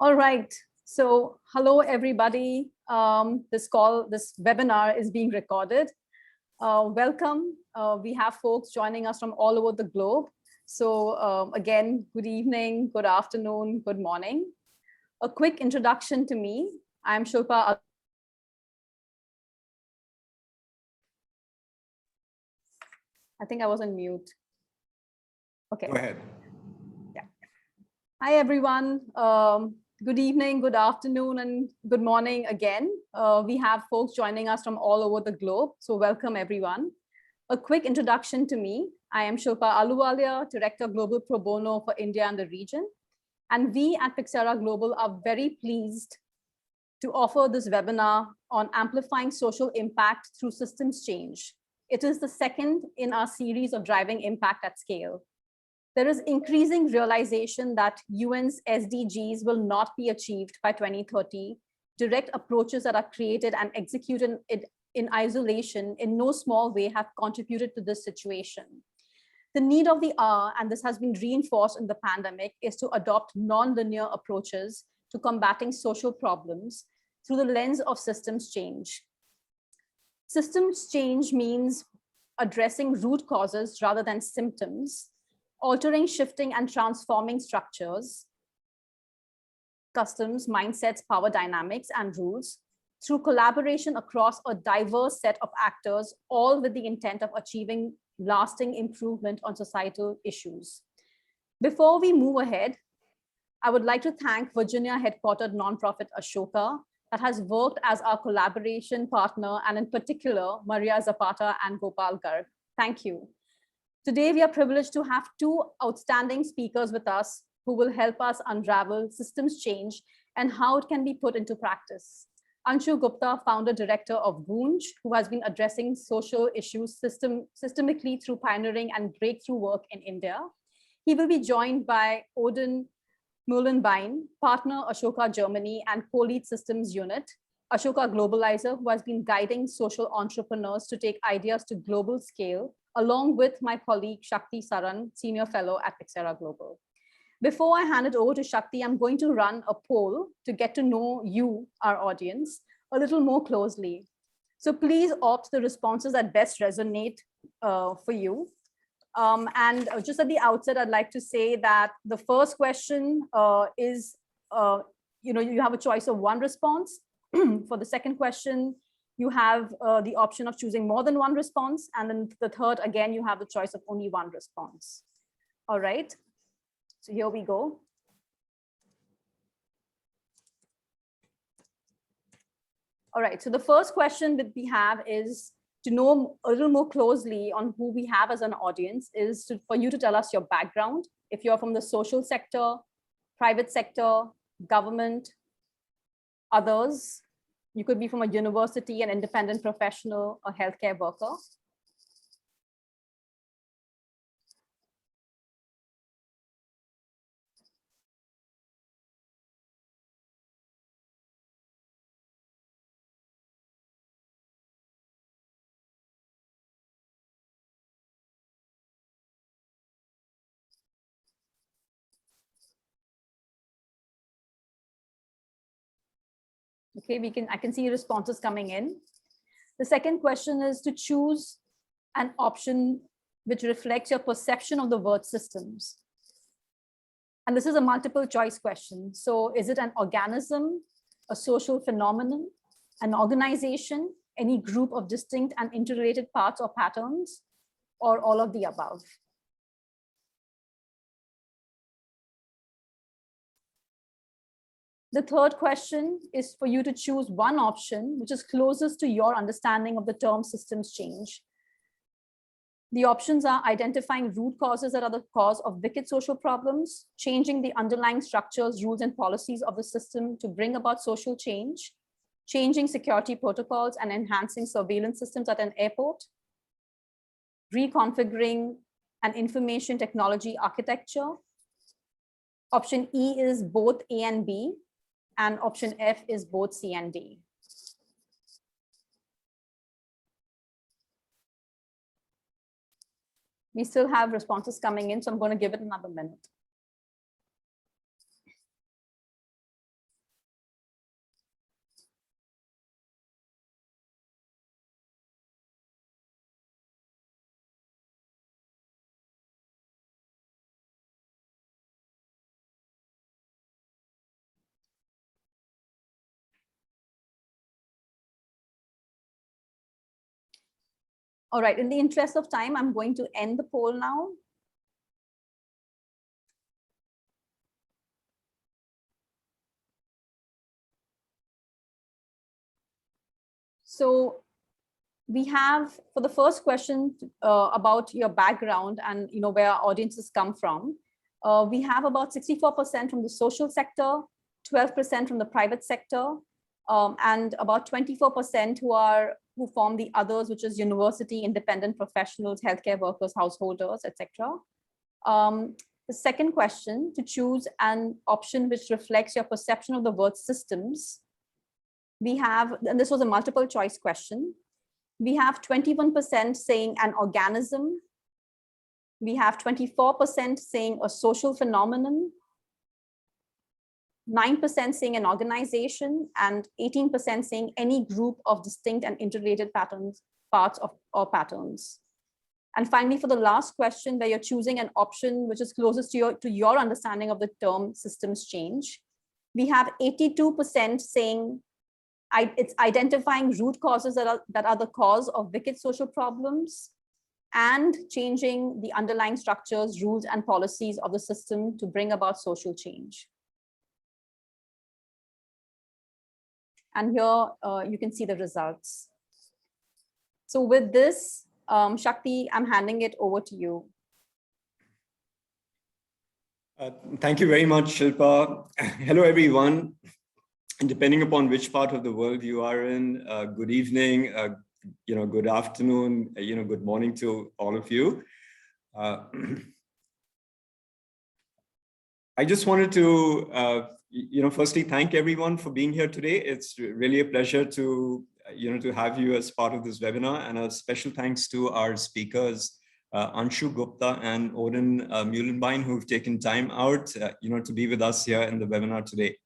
All right. So hello, everybody. This webinar is being recorded. Welcome. We have folks joining us from all over the globe. So again, good evening, good afternoon, good morning. A quick introduction to me. I'm Shilpa. I think I was on mute. Okay. Go ahead. Yeah. Hi, everyone. Good evening, good afternoon, and good morning again. We have folks joining us from all over the globe. So welcome, everyone. A quick introduction to me. I am Shilpa Ahluwalia, Director Global Pro Bono for India and the region. And we at Pixera Global are very pleased to offer this webinar on amplifying social impact through systems change. It is the second in our series of driving impact at scale. There is increasing realization that UN's SDGs will not be achieved by 2030. Direct approaches that are created and executed in isolation in no small way have contributed to this situation. The need of the hour, and this has been reinforced in the pandemic, is to adopt non-linear approaches to combating social problems through the lens of systems change. Systems change means addressing root causes rather than symptoms, altering, shifting, and transforming structures, customs, mindsets, power dynamics, and rules through collaboration across a diverse set of actors, all with the intent of achieving lasting improvement on societal issues. Before we move ahead, I would like to thank Virginia headquartered nonprofit Ashoka that has worked as our collaboration partner, and in particular, Maria Zapata and Gopal Garg. Thank you. Today, we are privileged to have two outstanding speakers with us who will help us unravel systems change and how it can be put into practice. Anshu Gupta, founder director of Goonj, who has been addressing social issues systemically through pioneering and breakthrough work in India. He will be joined by Odin Mullenbein, partner Ashoka Germany and co-lead systems unit, Ashoka Globalizer, who has been guiding social entrepreneurs to take ideas to global scale, along with my colleague Shakti Saran, senior fellow at Pixera Global. Before I hand it over to Shakti, I'm going to run a poll to get to know you, our audience, a little more closely. So please opt the responses that best resonate for you. And just at the outset, I'd like to say that the first question is, you have a choice of one response. For the second question, you have the option of choosing more than one response. And then the third, again, you have the choice of only one response. All right, so here we go. All right, so the first question that we have is to know a little more closely on who we have as an audience is for you to tell us your background. If you're from the social sector, private sector, government, others. You could be from a university, an independent professional, a healthcare worker. Okay, I can see responses coming in. The second question is to choose an option which reflects your perception of the word systems. And this is a multiple choice question. So is it an organism, a social phenomenon, an organization, any group of distinct and interrelated parts or patterns, or all of the above? The third question is for you to choose one option which is closest to your understanding of the term systems change. The options are identifying root causes that are the cause of wicked social problems, changing the underlying structures, rules, and policies of the system to bring about social change, changing security protocols and enhancing surveillance systems at an airport, reconfiguring an information technology architecture. Option E is both A and B. And option F is both C and D. We still have responses coming in, so I'm going to give it another minute. All right, in the interest of time, I'm going to end the poll now. So we have, for the first question about your background and where our audiences come from, we have about 64% from the social sector, 12% from the private sector, and about 24% who form the others, which is university, independent professionals, healthcare workers, householders, etc. The second question, to choose an option which reflects your perception of the word systems, we have, and this was a multiple choice question, we have 21% saying an organism, we have 24% saying a social phenomenon, 9% saying an organization, and 18% saying any group of distinct and interrelated parts or patterns. And finally, for the last question, where you're choosing an option which is closest to your understanding of the term systems change, we have 82% saying it's identifying root causes that are the cause of wicked social problems and changing the underlying structures, rules, and policies of the system to bring about social change. And here you can see the results. So with this, Shakti, I'm handing it over to you. Thank you very much, Shilpa. Hello, everyone. And depending upon which part of the world you are in, good evening, good afternoon, good morning to all of you. I just wanted to, firstly, thank everyone for being here today. It's really a pleasure to, to have you as part of this webinar, and a special thanks to our speakers, Anshu Gupta and Odin Muhlenbein, who've taken time out, to be with us here in the webinar today.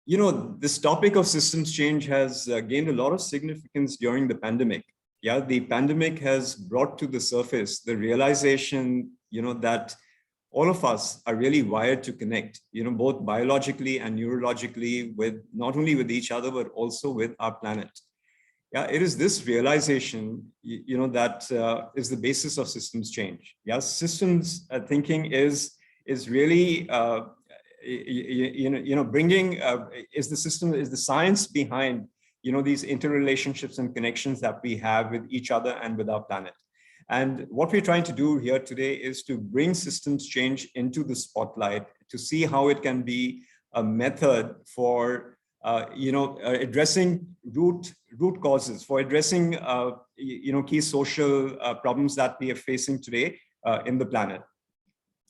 This topic of systems change has gained a lot of significance during the pandemic. Yeah, the pandemic has brought to the surface the realization, that all of us are really wired to connect, both biologically and neurologically, with not only with each other, but also with our planet. Yeah, it is this realization, that is the basis of systems change. Yeah, systems thinking is really, bringing, is the science behind, these interrelationships and connections that we have with each other and with our planet. And what we're trying to do here today is to bring systems change into the spotlight, to see how it can be a method for, addressing root causes, for addressing, key social problems that we are facing today in the planet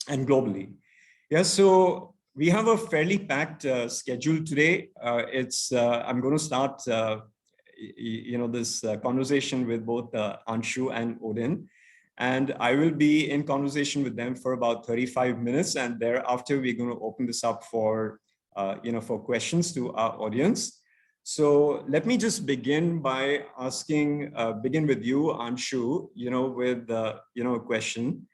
and globally. Yeah, so we have a fairly packed schedule today. I'm going to start this conversation with both Anshu and Odin, and I will be in conversation with them for about 35 minutes, and thereafter we're going to open this up for for questions to our audience. So let me just begin by begin with you, Anshu, with a question,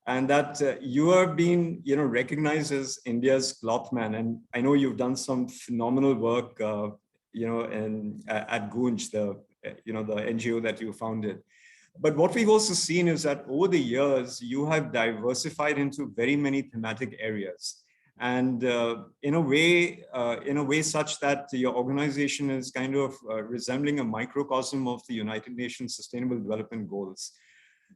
and that you are being recognized as India's cloth man, and I know you've done some phenomenal work at Gunj, the NGO that you founded. But what we've also seen is that over the years, you have diversified into very many thematic areas. And in a way such that your organization is kind of resembling a microcosm of the United Nations Sustainable Development Goals.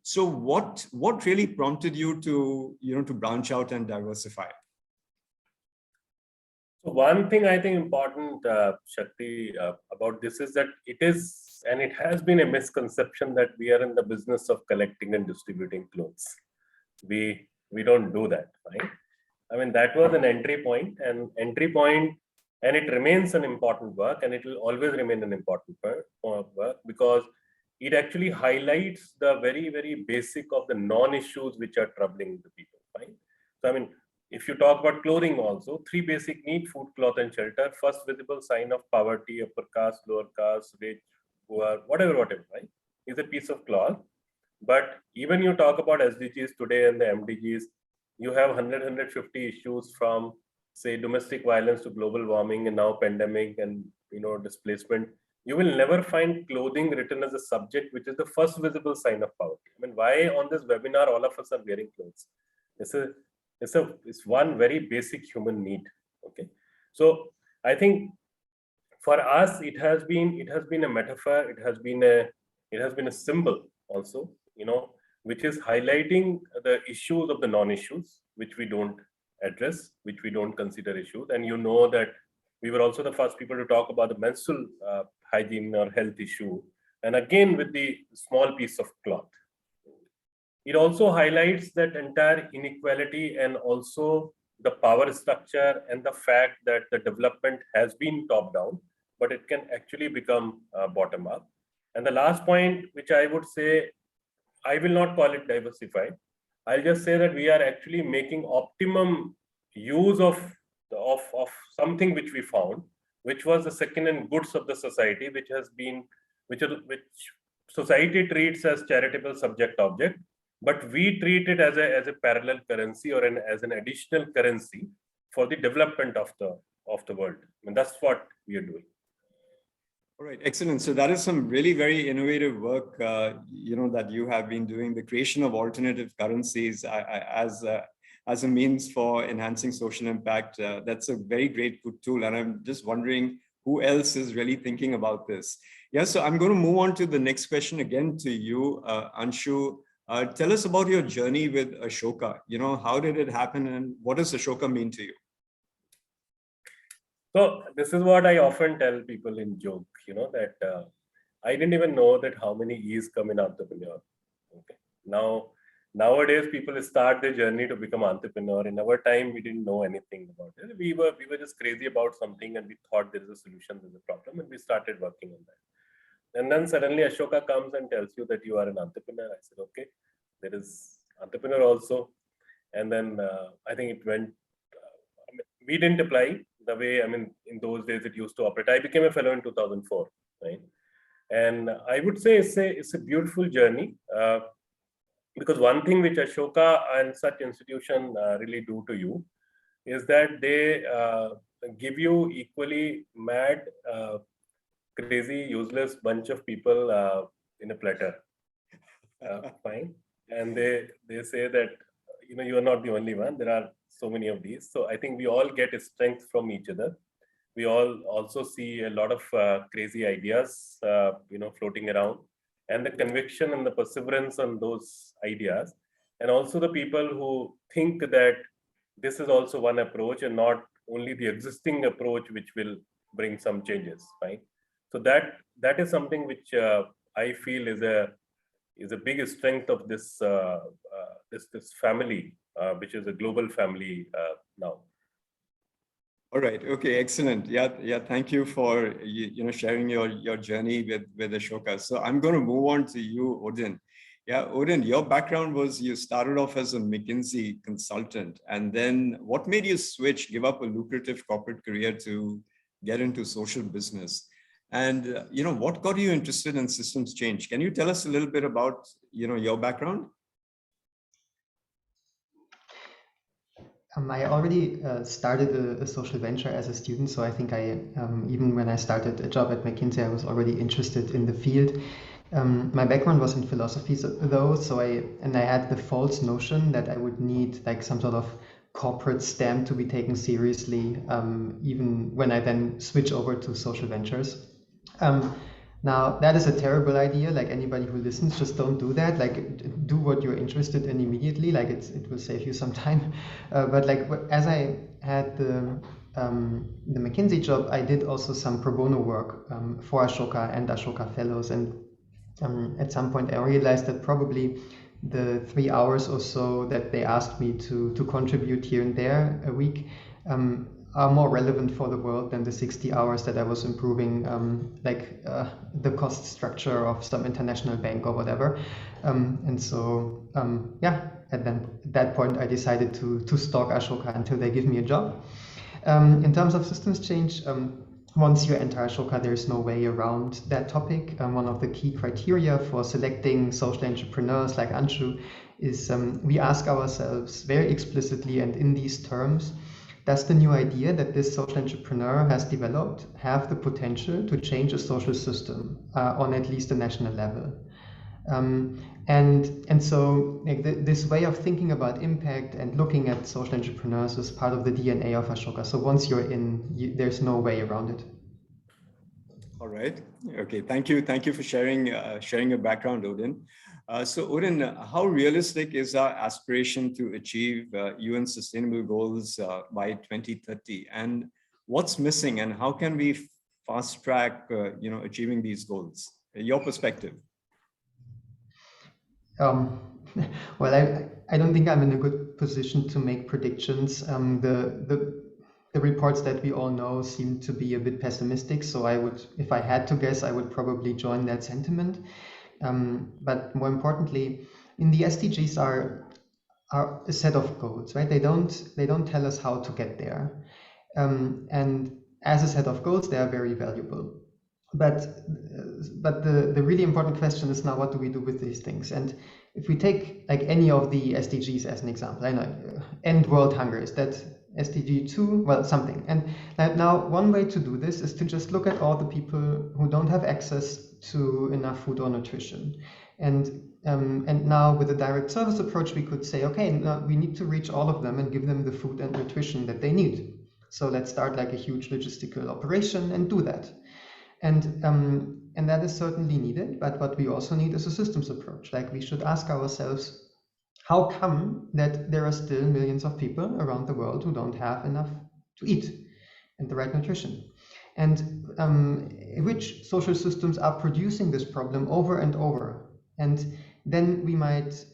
So what really prompted you to, to branch out and diversify? So one thing I think important, Shakti, about this is that it is, and it has been a misconception that we are in the business of collecting and distributing clothes. We don't do that, right? I mean, that was an entry point, and it remains an important work, and it will always remain an important work, because it actually highlights the very, very basic of the non-issues which are troubling the people, right? So, I mean, if you talk about clothing also, 3 basic needs: food, cloth, and shelter. First visible sign of poverty, upper caste, lower caste, rich, poor, whatever, right, is a piece of cloth. But even you talk about SDGs today and the MDGs, you have 150 issues, from, say, domestic violence to global warming, and now pandemic and, displacement. you will never find clothing written as a subject, which is the first visible sign of poverty. I mean, why on this webinar all of us are wearing clothes? It's one very basic human need. Okay, so I think for us it has been a metaphor. It has been a symbol also, which is highlighting the issues of the non-issues, which we don't address, which we don't consider issues. And that we were also the first people to talk about the menstrual hygiene or health issue, and again with the small piece of cloth. It also highlights that entire inequality and also the power structure and the fact that the development has been top down, but it can actually become bottom up. And the last point, which I would say, I will not call it diversified. I'll just say that we are actually making optimum use of something which we found, which was the second-hand goods of the society, which society treats as charitable subject-object, but we treat it as a parallel currency or as an additional currency for the development of the world. And that's what we are doing. All right, excellent. So that is some really very innovative work, that you have been doing, the creation of alternative currencies as a means for enhancing social impact. That's a very great good tool. And I'm just wondering who else is really thinking about this. Yeah, so I'm going to move on to the next question again to you, Anshu. Tell us about your journey with Ashoka. How did it happen and what does Ashoka mean to you? So this is what I often tell people in joke, that I didn't even know that how many E's come in entrepreneur. Okay. Nowadays, people start their journey to become entrepreneur. In our time, we didn't know anything about it. We were just crazy about something and we thought there is a solution, there's a problem, and we started working on that. And then suddenly Ashoka comes and tells you that you are an entrepreneur. I said, okay, there is entrepreneur also. And then I think it went, we didn't apply the way, in those days it used to operate. I became a fellow in 2004, right? And I would say it's a beautiful journey because one thing which Ashoka and such institution really do to you is that they give you equally mad, crazy, useless bunch of people in a platter. Fine. And they say that, you are not the only one. There are so many of these. So I think we all get a strength from each other. We all also see a lot of crazy ideas, floating around, and the conviction and the perseverance on those ideas. And also the people who think that this is also one approach and not only the existing approach, which will bring some changes, right? So that is something which I feel is a big strength of this this family, which is a global family now. All right. Okay. Excellent. Yeah. Thank you for sharing your journey with Ashoka. So I'm going to move on to you, Odin. Yeah, Odin, your background was you started off as a McKinsey consultant, and then what made you give up a lucrative corporate career to get into social business? And what got you interested in systems change? Can you tell us a little bit about your background? I already started a social venture as a student, so I think I even when I started a job at McKinsey, I was already interested in the field. My background was in philosophy, though, so I had the false notion that I would need like some sort of corporate stamp to be taken seriously, even when I then switch over to social ventures. Now that is a terrible idea. Like anybody who listens, just don't do that. Like do what you're interested in immediately. Like it will save you some time. But like as I had the McKinsey job, I did also some pro bono work for Ashoka and Ashoka Fellows. And at some point, I realized that probably the 3 hours or so that they asked me to contribute here and there a week are more relevant for the world than the 60 hours that I was improving the cost structure of some international bank or whatever. And so, at that point, I decided to stalk Ashoka until they give me a job. In terms of systems change, once you enter Ashoka, there is no way around that topic. One of the key criteria for selecting social entrepreneurs like Anshu is we ask ourselves very explicitly and in these terms, does the new idea that this social entrepreneur has developed have the potential to change a social system on at least a national level? And so like this way of thinking about impact and looking at social entrepreneurs is part of the DNA of Ashoka. So once you're in, there's no way around it. All right. Okay. Thank you. Thank you for sharing your background, Odin. So Odin, how realistic is our aspiration to achieve UN Sustainable Goals by 2030? And what's missing, and how can we fast track, achieving these goals? Your perspective. Well, I don't think I'm in a good position to make predictions. The reports that we all know seem to be a bit pessimistic. So I would, if I had to guess, I would probably join that sentiment. But more importantly, in the SDGs are a set of goals, right? They don't tell us how to get there. And as a set of goals, they are very valuable. But the really important question is now, what do we do with these things? And if we take like any of the SDGs as an example, I know end world hunger, is that SDG 2? Well, something. And now one way to do this is to just look at all the people who don't have access to enough food or nutrition. And now with a direct service approach, we could say, okay, now we need to reach all of them and give them the food and nutrition that they need. So let's start like a huge logistical operation and do that. And that is certainly needed, but what we also need is a systems approach. Like we should ask ourselves, how come that there are still millions of people around the world who don't have enough to eat and the right nutrition? And which social systems are producing this problem over and over? And then we might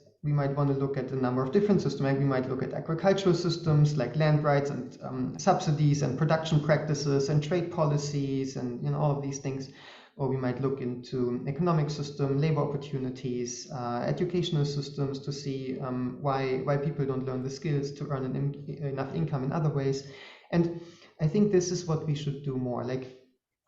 want to look at a number of different systems. Like we might look at agricultural systems like land rights and subsidies and production practices and trade policies and all of these things. Or we might look into economic system, labor opportunities, educational systems to see why people don't learn the skills to earn enough income in other ways. And I think this is what we should do more. Like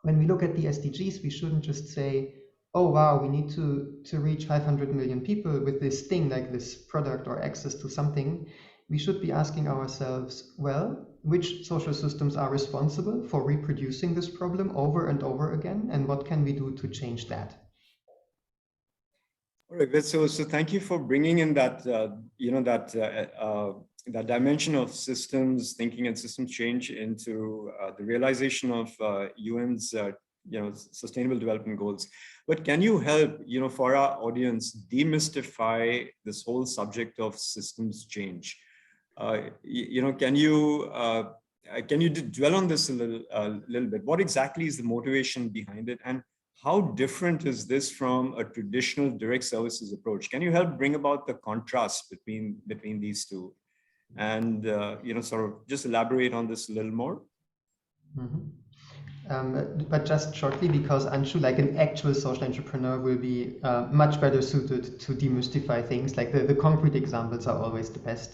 when we look at the SDGs, we shouldn't just say, oh wow, we need to reach 500 million people with this thing, like this product or access to something. We should be asking ourselves, well, which social systems are responsible for reproducing this problem over and over again, and what can we do to change that? All right, so thank you for bringing in that that dimension of systems thinking and systems change into the realization of UN's Sustainable Development Goals. But can you help for our audience demystify this whole subject of systems change? Can you dwell on this a little bit? What exactly is the motivation behind it, and how different is this from a traditional direct services approach? Can you help bring about the contrast between these two, and sort of just elaborate on this a little more? Mm-hmm. But just shortly, because Anshu, like an actual social entrepreneur, will be much better suited to demystify things. Like the concrete examples are always the best.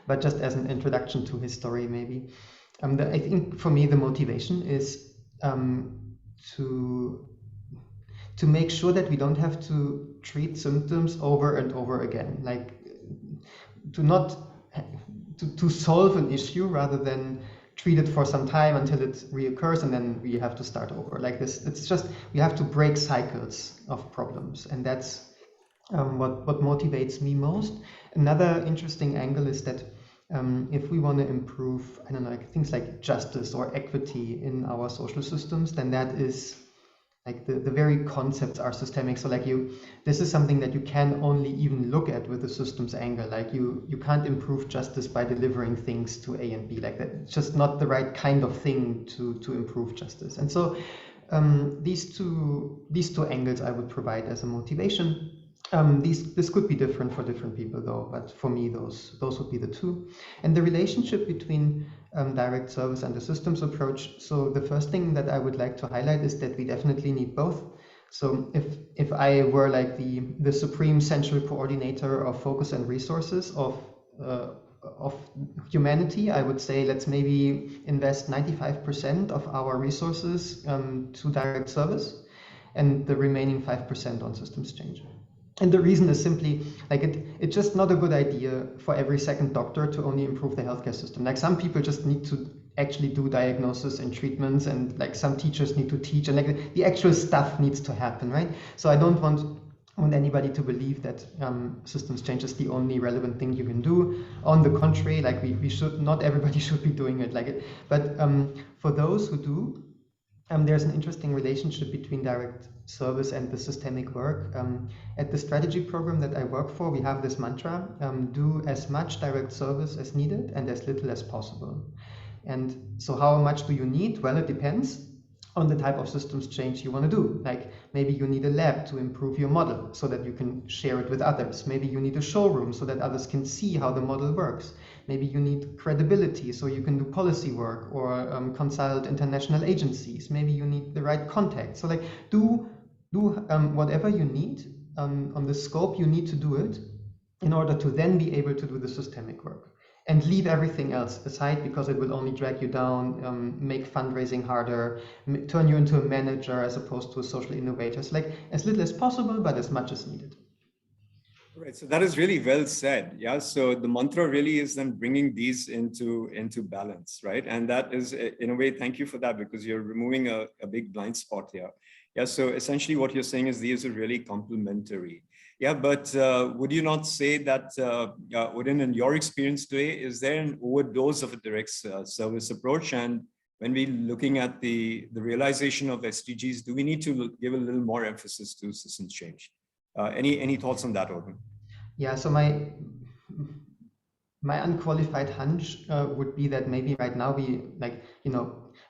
But just as an introduction to his story, maybe, I think for me the motivation is to make sure that we don't have to treat symptoms over and over again. Like to solve an issue rather than treat it for some time until it reoccurs and then we have to start over. Like this, it's just we have to break cycles of problems, and that's what motivates me most. Another interesting angle is that if we want to improve, I don't know, like things like justice or equity in our social systems, then that is like the very concepts are systemic. So like this is something that you can only even look at with the systems angle. Like you can't improve justice by delivering things to A and B. Like that, it's just not the right kind of thing to improve justice. And so these two angles I would provide as a motivation. This could be different for different people though, but for me those would be the two. And the relationship between direct service and the systems approach. So the first thing that I would like to highlight is that we definitely need both. So if I were like the supreme central coordinator of focus and resources of humanity, I would say let's maybe invest 95% of our resources to direct service and the remaining 5% on systems change. And the reason is simply like it's just not a good idea for every second doctor to only improve the healthcare system. Like some people just need to actually do diagnosis and treatments, and like some teachers need to teach, and like the actual stuff needs to happen, right? So I don't want anybody to believe that systems change is the only relevant thing you can do. On the contrary, like we should, not everybody should be doing it like it. But for those who do, there's an interesting relationship between direct service and the systemic work. At the strategy program that I work for, we have this mantra, do as much direct service as needed and as little as possible. And so how much do you need? Well, it depends on the type of systems change you want to do. Like maybe you need a lab to improve your model so that you can share it with others. Maybe you need a showroom so that others can see how the model works. Maybe you need credibility so you can do policy work or consult international agencies. Maybe you need the right contact. So like do whatever you need on the scope you need to do it in order to then be able to do the systemic work. And leave everything else aside because it will only drag you down, make fundraising harder, turn you into a manager as opposed to a social innovator. So like as little as possible, but as much as needed. Right. So that is really well said. Yeah. So the mantra really is then bringing these into balance, right? And that is, in a way, thank you for that, because you're removing a big blind spot here. Yeah. So essentially what you're saying is these are really complementary. Yeah, but would you not say that, Odin, in your experience today, is there an overdose of a direct service approach? And when we're looking at the realization of SDGs, do we need to give a little more emphasis to systems change? Any thoughts on that, Odin? Yeah, so my unqualified hunch would be that maybe right now we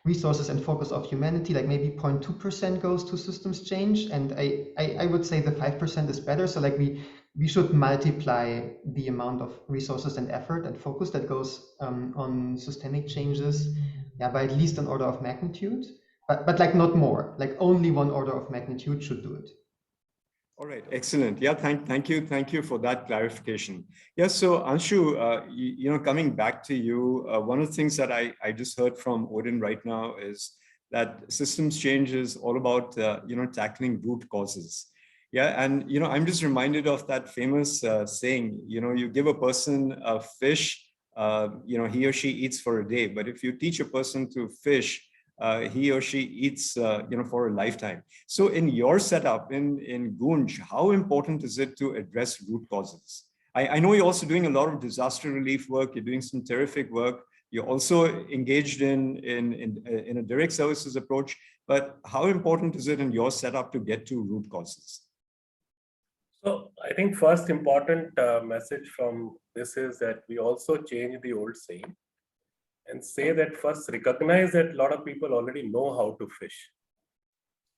resources and focus of humanity, like maybe 0.2% goes to systems change, and I would say the 5% is better. So like we should multiply the amount of resources and effort and focus that goes on systemic changes, yeah, by at least an order of magnitude, but like not more, like only one order of magnitude should do it. All right, excellent. Yeah, thank you for that clarification. Yeah, so Anshu, coming back to you, one of the things that I just heard from Odin right now is that systems change is all about tackling root causes. Yeah, and I'm just reminded of that famous saying. You give a person a fish, he or she eats for a day, but if you teach a person to fish, he or she eats, for a lifetime. So in your setup in Gunj, how important is it to address root causes? I know you're also doing a lot of disaster relief work. You're doing some terrific work. You're also engaged in a direct services approach. But how important is it in your setup to get to root causes? So I think first important message from this is that we also change the old saying and say that first recognize that a lot of people already know how to fish.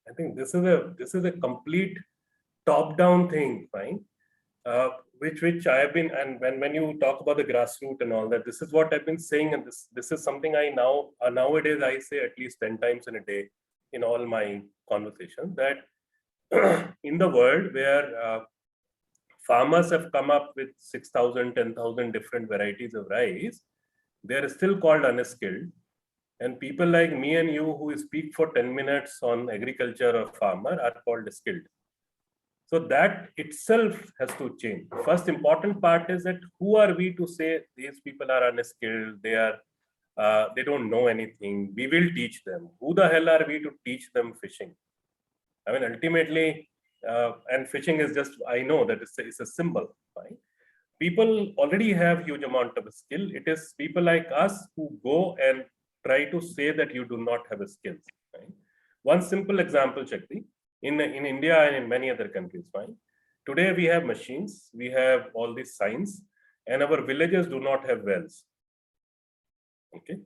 I think this is a complete top-down thing, fine, which I have been, and when you talk about the grassroots and all that, this is what I've been saying, and this is something I nowadays I say at least 10 times in a day in all my conversations, that in the world where farmers have come up with 6,000, 10,000 different varieties of rice, they are still called unskilled, and people like me and you who speak for 10 minutes on agriculture or farmer are called skilled. So that itself has to change. First important part is that who are we to say these people are unskilled, they don't know anything, we will teach them. Who the hell are we to teach them fishing? I mean, ultimately, and fishing is just, I know that it's a symbol, right? People already have huge amount of skill. It is people like us who go and try to say that you do not have a skills. Right? One simple example, Shakti, in India and in many other countries, right? Today we have machines, we have all this science, and our villages do not have wells. Okay.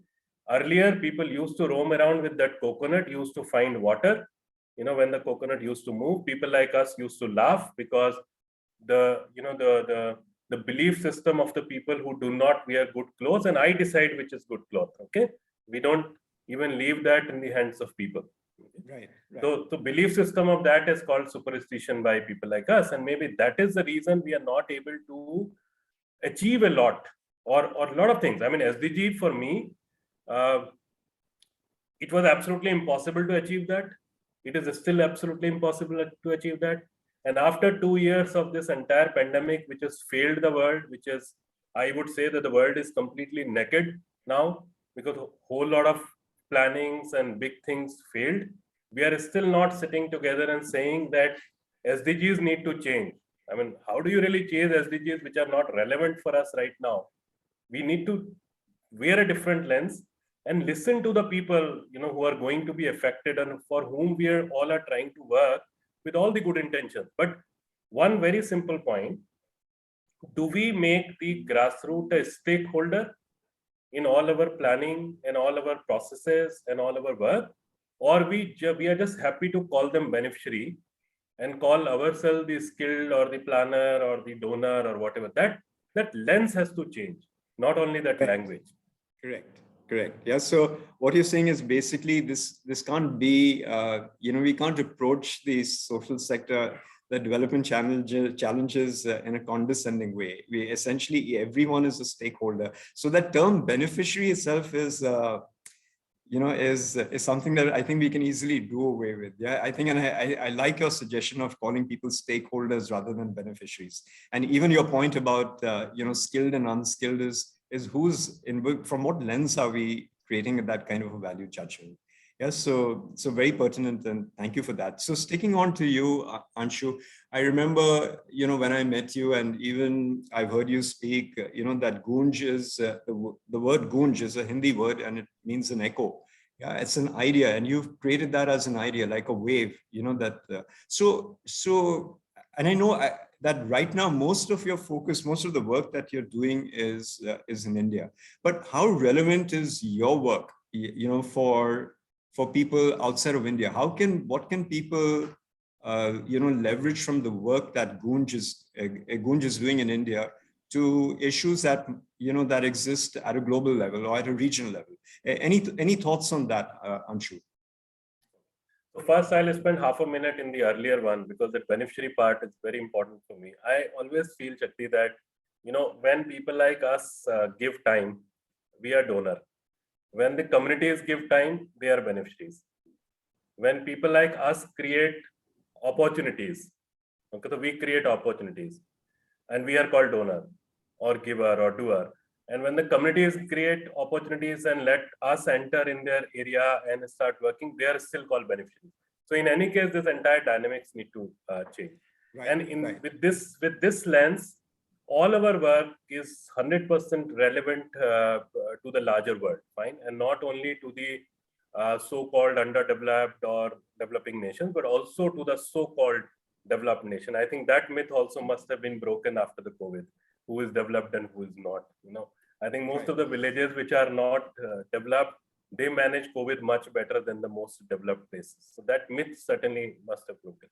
Earlier, people used to roam around with that coconut, used to find water. When the coconut used to move, people like us used to laugh because the belief system of the people who do not wear good clothes, and I decide which is good cloth. Okay, we don't even leave that in the hands of people. Right. So the belief system of that is called superstition by people like us, and maybe that is the reason we are not able to achieve a lot or a lot of things. I mean, SDG for me, it was absolutely impossible to achieve that. It is still absolutely impossible to achieve that. And after 2 years of this entire pandemic, which has failed the world, which is, I would say that the world is completely naked now because a whole lot of plannings and big things failed. We are still not sitting together and saying that SDGs need to change. I mean, how do you really change SDGs which are not relevant for us right now? We need to wear a different lens and listen to the people, who are going to be affected and for whom we are all are trying to work with all the good intentions. But one very simple point, do we make the grassroots a stakeholder in all our planning and all our processes and all our work, or we are just happy to call them beneficiary and call ourselves the skilled or the planner or the donor or whatever? That lens has to change, not only that language. Correct. Yeah. So what you're saying is basically this can't be, we can't approach the social sector, the development challenges in a condescending way. We essentially, everyone is a stakeholder. So that term beneficiary itself is, is something that I think we can easily do away with. Yeah, I think, and I like your suggestion of calling people stakeholders rather than beneficiaries. And even your point about, skilled and unskilled is who's in, from what lens are we creating that kind of a value judgment? Yes, so very pertinent, and thank you for that. So sticking on to you, Anshu, I remember, when I met you, and even I've heard you speak, that Gunj is, the word Gunj is a Hindi word, and it means an echo. Yeah, it's an idea, and you've created that as an idea, like a wave, and I know that right now, most of your focus, most of the work that you're doing is in India. But how relevant is your work, for people outside of India? What can people, leverage from the work that Gunj is doing in India to issues that, that exist at a global level or at a regional level? Any thoughts on that, Anshu? So first, I'll spend half a minute in the earlier one because the beneficiary part is very important for me. I always feel, Shakti, that, when people like us give time, we are donor. When the communities give time, they are beneficiaries. When people like us create opportunities, okay, so we create opportunities and we are called donor or giver or doer. And when the communities create opportunities and let us enter in their area and start working, they are still called beneficiaries. So in any case, this entire dynamics need to change. Right, and with this lens, all our work is 100% relevant to the larger world, fine, and not only to the so-called underdeveloped or developing nations, but also to the so-called developed nation. I think that myth also must have been broken after the COVID. Who is developed and who is not? I think most of the villages which are not developed, they manage COVID much better than the most developed places. So that myth certainly must have broken.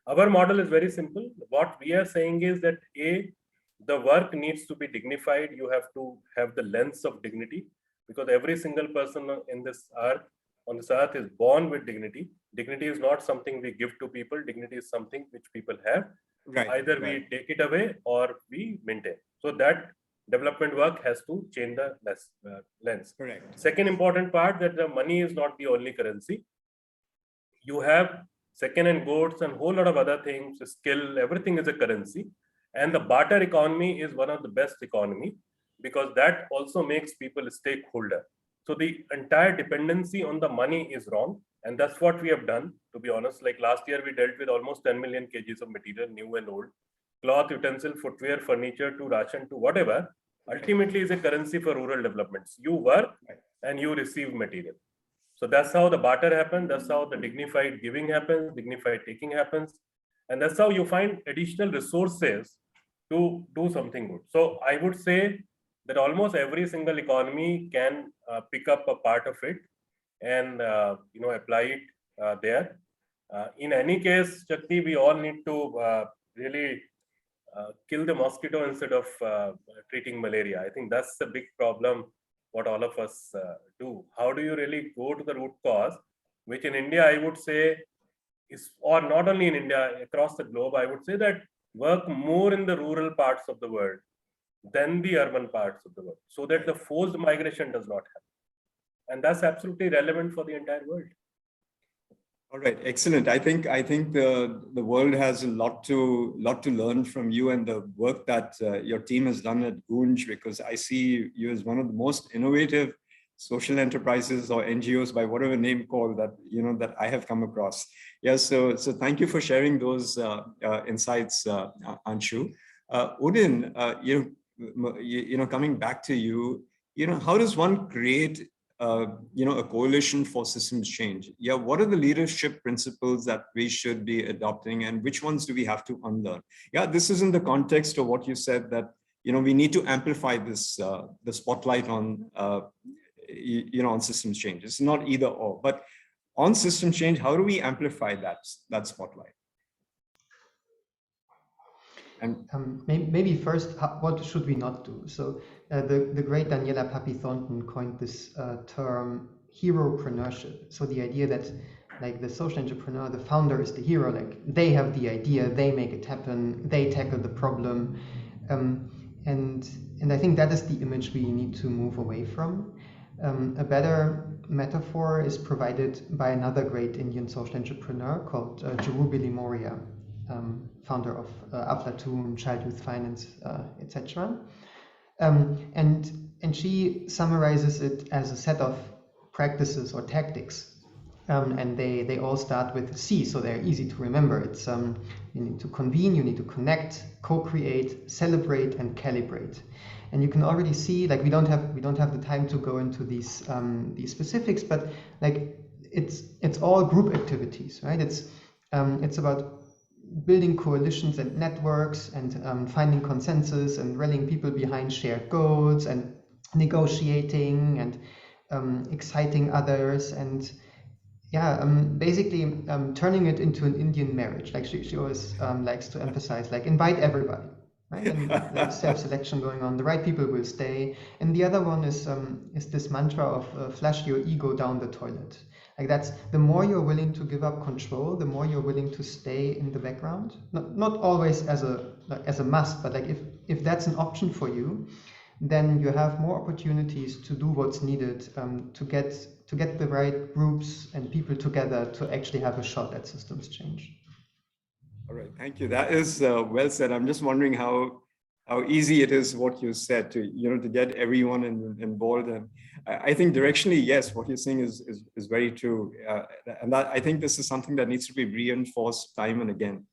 Our model is very simple. What we are saying is that the work needs to be dignified. You have to have the lens of dignity, because every single person on this earth is born with dignity. Dignity is not something we give to people. Dignity is something which people have. Either we take it away or we maintain. So that development work has to change the lens. Correct. Second important part, that the money is not the only currency. You have second-hand goods and a whole lot of other things, skill, everything is a currency. And the barter economy is one of the best economy, because that also makes people a stakeholder. So the entire dependency on the money is wrong. And that's what we have done, to be honest. Like last year, we dealt with almost 10 million kgs of material, new and old. Cloth, utensil, footwear, furniture, to ration, to whatever, ultimately is a currency for rural developments. You work and you receive material. So that's how the barter happens. That's how the dignified giving happens, dignified taking happens. And that's how you find additional resources to do something good. So I would say that almost every single economy can pick up a part of it and apply it there. In any case, Shakti, we all need to really kill the mosquito instead of treating malaria. I think that's the big problem what all of us do. How do you really go to the root cause, which in India, I would say is, or not only in India, across the globe, I would say that work more in the rural parts of the world than the urban parts of the world, so that the forced migration does not happen. And that's absolutely relevant for the entire world. All right, excellent. I think the world has a lot to learn from you and the work that your team has done at Gunj, because I see you as one of the most innovative social enterprises or NGOs, by whatever name call that that I have come across. Yes, so thank you for sharing those insights, Anshu. Udin, coming back to you, how does one create a coalition for systems change? Yeah, what are the leadership principles that we should be adopting, and which ones do we have to unlearn? Yeah, this is in the context of what you said, that we need to amplify this the spotlight on on systems change. It's not either or, but on system change, how do we amplify that spotlight? And maybe first, what should we not do? So the great Daniela Papi Thornton coined this term Heropreneurship. So the idea that like the social entrepreneur, the founder is the hero, like they have the idea, they make it happen, they tackle the problem. And I think that is the image we need to move away from. A better metaphor is provided by another great Indian social entrepreneur called Jurubili Moria. Founder of Aflatun, Child Youth Finance, etc. And she summarizes it as a set of practices or tactics. And they all start with C, so they're easy to remember. It's you need to convene, you need to connect, co-create, celebrate, and calibrate. And you can already see, like we don't have the time to go into these specifics, but like it's all group activities, right? It's about building coalitions and networks and finding consensus and rallying people behind shared goals and negotiating and exciting others and basically turning it into an Indian marriage. Like she always likes to emphasize, like invite everybody, right? And there's self-selection going on. The right people will stay. And the other one is this mantra of flush your ego down the toilet. Like that's the more you're willing to give up control, the more you're willing to stay in the background. Not always as a must, but like if that's an option for you, then you have more opportunities to do what's needed to get the right groups and people together to actually have a shot at systems change. All right, thank you. That is well said. I'm just wondering how easy it is, what you said, to to get everyone involved. And I think directionally, yes, what you're saying is very true. And I think this is something that needs to be reinforced time and again,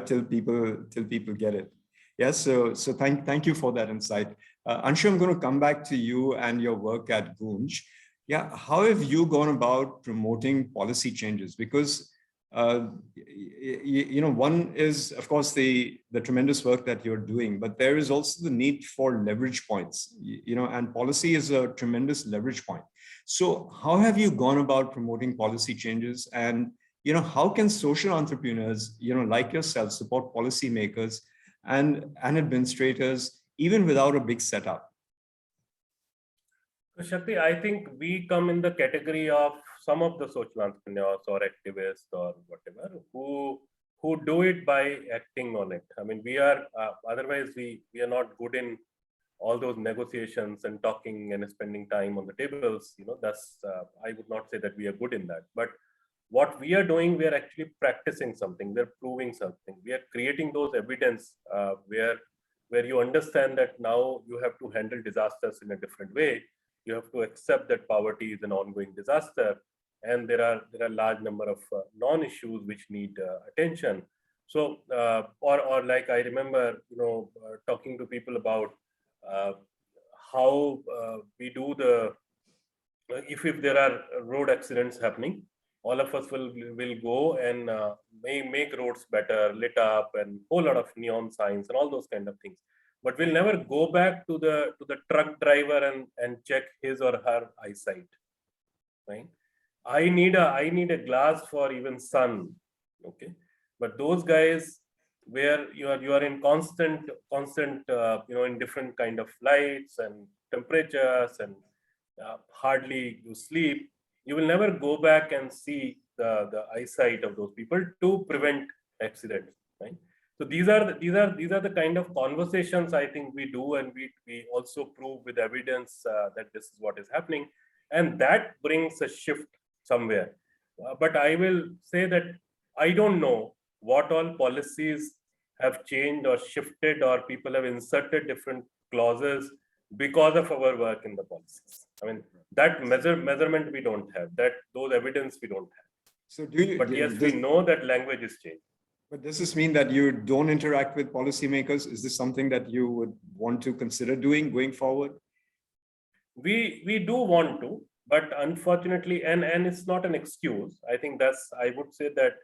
till people get it. Yes, so thank you for that insight. Anshu, I'm going to come back to you and your work at Gunj. Yeah, how have you gone about promoting policy changes? Because one is, of course, the tremendous work that you're doing, but there is also the need for leverage points, and policy is a tremendous leverage point. So how have you gone about promoting policy changes, and how can social entrepreneurs, like yourself, support policymakers and administrators even without a big setup? Shakti, I think we come in the category of some of the social entrepreneurs or activists or whatever who do it by acting on it. I mean, we are otherwise we are not good in all those negotiations and talking and spending time on the tables. That's I would not say that we are good in that. But what we are doing, we are actually practicing something. We're proving something. We are creating those evidence where you understand that now you have to handle disasters in a different way. You have to accept that poverty is an ongoing disaster, and there are large number of non-issues which need attention. So, or like I remember, talking to people about how we do if there are road accidents happening, all of us will go and make roads better, lit up, and whole lot of neon signs and all those kind of things. But we'll never go back to the truck driver and check his or her eyesight, right? I need a glass for even sun, okay? But those guys, where you are in constant in different kind of lights and temperatures and hardly you sleep, you will never go back and see the eyesight of those people to prevent accidents, right? So these are the kind of conversations I think we do, and we also prove with evidence that this is what is happening, and that brings a shift somewhere. But I will say that I don't know what all policies have changed or shifted, or people have inserted different clauses because of our work in the policies. I mean, that measurement we don't have, those evidence we don't have. So do you? But yes, we know that language is changed. But does this mean that you don't interact with policymakers? Is this something that you would want to consider doing going forward? We do want to, but unfortunately, and it's not an excuse. I think I would say that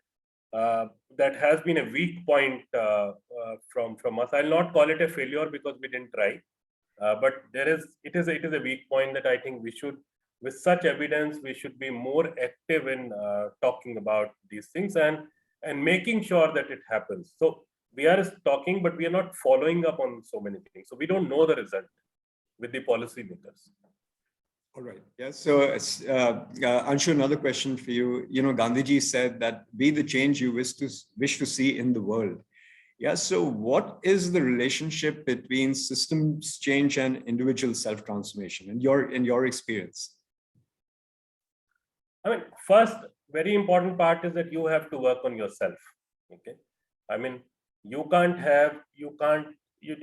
that has been a weak point from us. I'll not call it a failure because we didn't try, but it is a weak point that I think we should, with such evidence, we should be more active in talking about these things and making sure that it happens. So we are talking, but we are not following up on so many things. So we don't know the result with the policymakers. All right. Yeah. So, Anshu, another question for you. You know, Gandhiji said that be the change you wish to see in the world. Yeah. So, what is the relationship between systems change and individual self-transformation in your experience? I mean, first, very important part is that you have to work on yourself. Okay. I mean,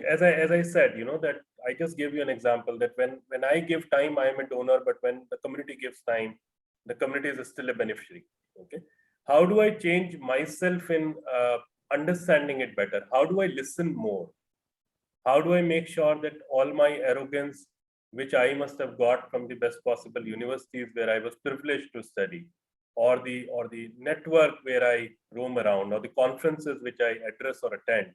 as I said, you know, that I just gave you an example that when I give time, I am a donor, but when the community gives time, the community is still a beneficiary. Okay. How do I change myself in understanding it better? How do I listen more? How do I make sure that all my arrogance, which I must have got from the best possible universities where I was privileged to study, or the network where I roam around, or the conferences which I address or attend,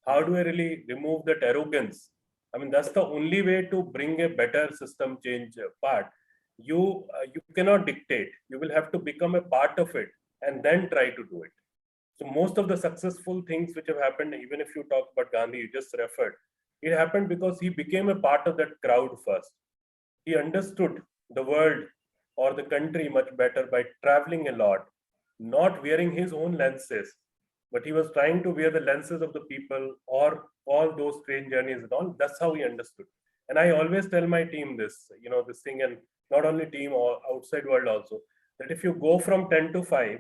how do I really remove that arrogance? I mean, that's the only way to bring a better system change part. You cannot dictate. You will have to become a part of it and then try to do it. So most of the successful things which have happened, even if you talk about Gandhi, you just referred, it happened because he became a part of that crowd first. He understood the world or the country much better by traveling a lot, not wearing his own lenses, but he was trying to wear the lenses of the people or all those train journeys and all. That's how he understood. And I always tell my team this, you know, this thing, and not only team or outside world also, that if you go from 10 to 5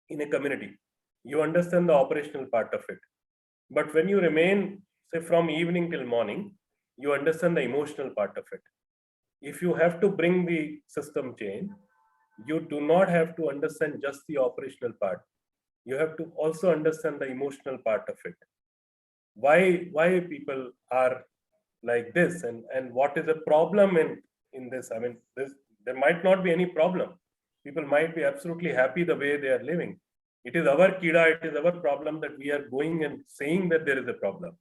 in a community, you understand the operational part of it. But when you remain, say, from evening till morning, you understand the emotional part of it. If you have to bring the system change, you do not have to understand just the operational part. You have to also understand the emotional part of it. Why people are like this, and what is the problem in this? I mean, there might not be any problem. People might be absolutely happy the way they are living. It is our kida, it is our problem that we are going and saying that there is a problem,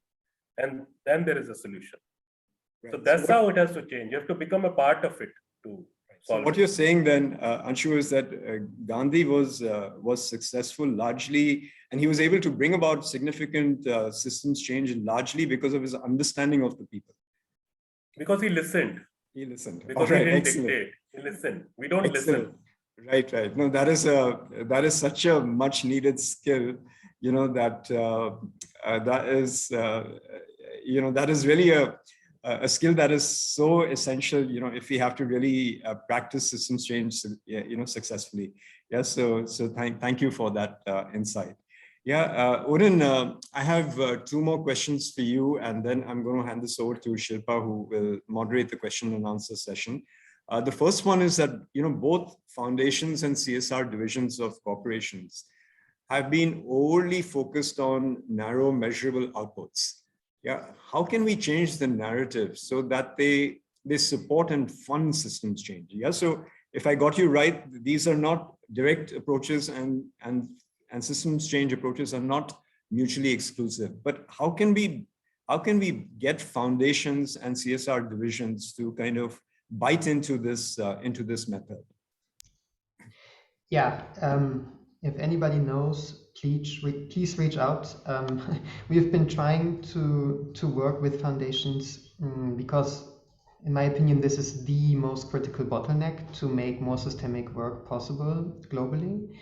and then there is a solution. Right. So that's how it has to change. You have to become a part of it to solve. So what you're saying then, Anshu, is that Gandhi was successful largely, and he was able to bring about significant systems change largely because of his understanding of the people. Because he listened. He listened. Because he didn't dictate. He listened. We don't listen. Right. No, that is such a much needed skill. You know, that is really a skill that is so essential, you know, if we have to really practice systems change, you know, successfully. Yeah. So thank you for that insight. Yeah, Odin, I have 2 more questions for you, and then I'm going to hand this over to Shilpa, who will moderate the question and answer session. The first one is that, you know, both foundations and CSR divisions of corporations have been overly focused on narrow measurable outputs. Yeah, how can we change the narrative so that they support and fund systems change? Yeah, so if I got you right, these are not direct approaches, and systems change approaches are not mutually exclusive. But how can we get foundations and CSR divisions to kind of bite into this method? Yeah, if anybody knows, please reach out. We've been trying to work with foundations because, in my opinion, this is the most critical bottleneck to make more systemic work possible globally.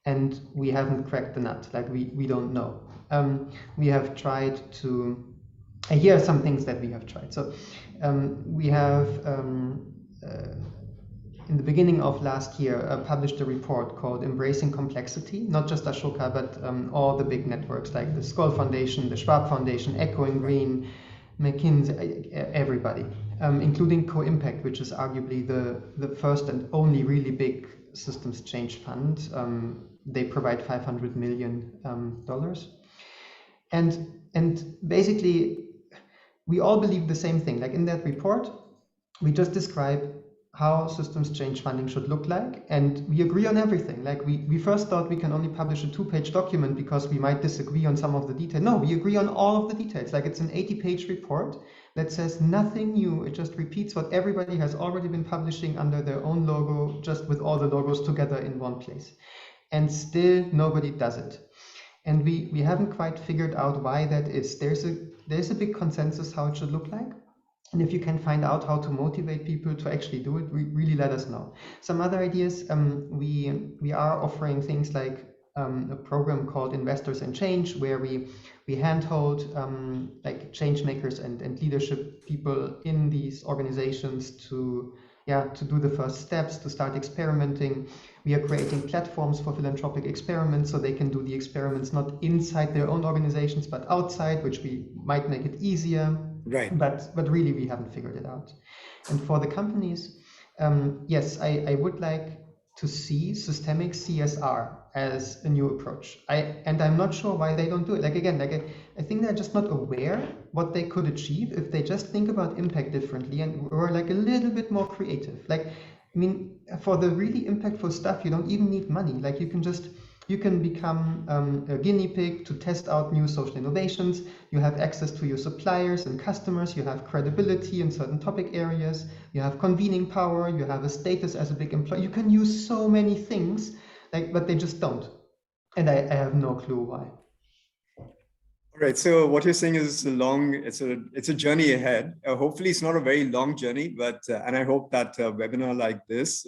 And we haven't cracked the nut. Like we don't know. We have tried to. Here are some things that we have tried. So we have in the beginning of last year, published a report called Embracing Complexity, not just Ashoka, but all the big networks like the Skoll Foundation, the Schwab Foundation, Echoing Green, McKinsey, everybody, including Co-Impact, which is arguably the first and only really big systems change fund. They provide $500 million. And basically, we all believe the same thing. Like in that report, we just describe how systems change funding should look like, and we agree on everything. Like we first thought we can only publish a 2-page document because we might disagree on some of the details. No, we agree on all of the details. Like it's an 80-page report that says nothing new. It just repeats what everybody has already been publishing under their own logo, just with all the logos together in one place. And still nobody does it. And we haven't quite figured out why that is. There's a big consensus how it should look like. And if you can find out how to motivate people to actually do it, really let us know. Some other ideas, we are offering things like a program called Investors in Change, where we handhold like change makers and leadership people in these organizations to do the first steps, to start experimenting. We are creating platforms for philanthropic experiments so they can do the experiments not inside their own organizations, but outside, which we might make it easier. Right. But really, we haven't figured it out. And for the companies, yes, I would like to see systemic CSR as a new approach. I'm not sure why they don't do it. Like again, I think they're just not aware what they could achieve if they just think about impact differently and were like a little bit more creative. Like, I mean, for the really impactful stuff, you don't even need money. Like you can become a guinea pig to test out new social innovations. You have access to your suppliers and customers. You have credibility in certain topic areas. You have convening power. You have a status as a big employer. You can use so many things, but they just don't. And I have no clue why. All right. So what you're saying is it's a journey ahead. Hopefully, it's not a very long journey, but and I hope that a webinar like this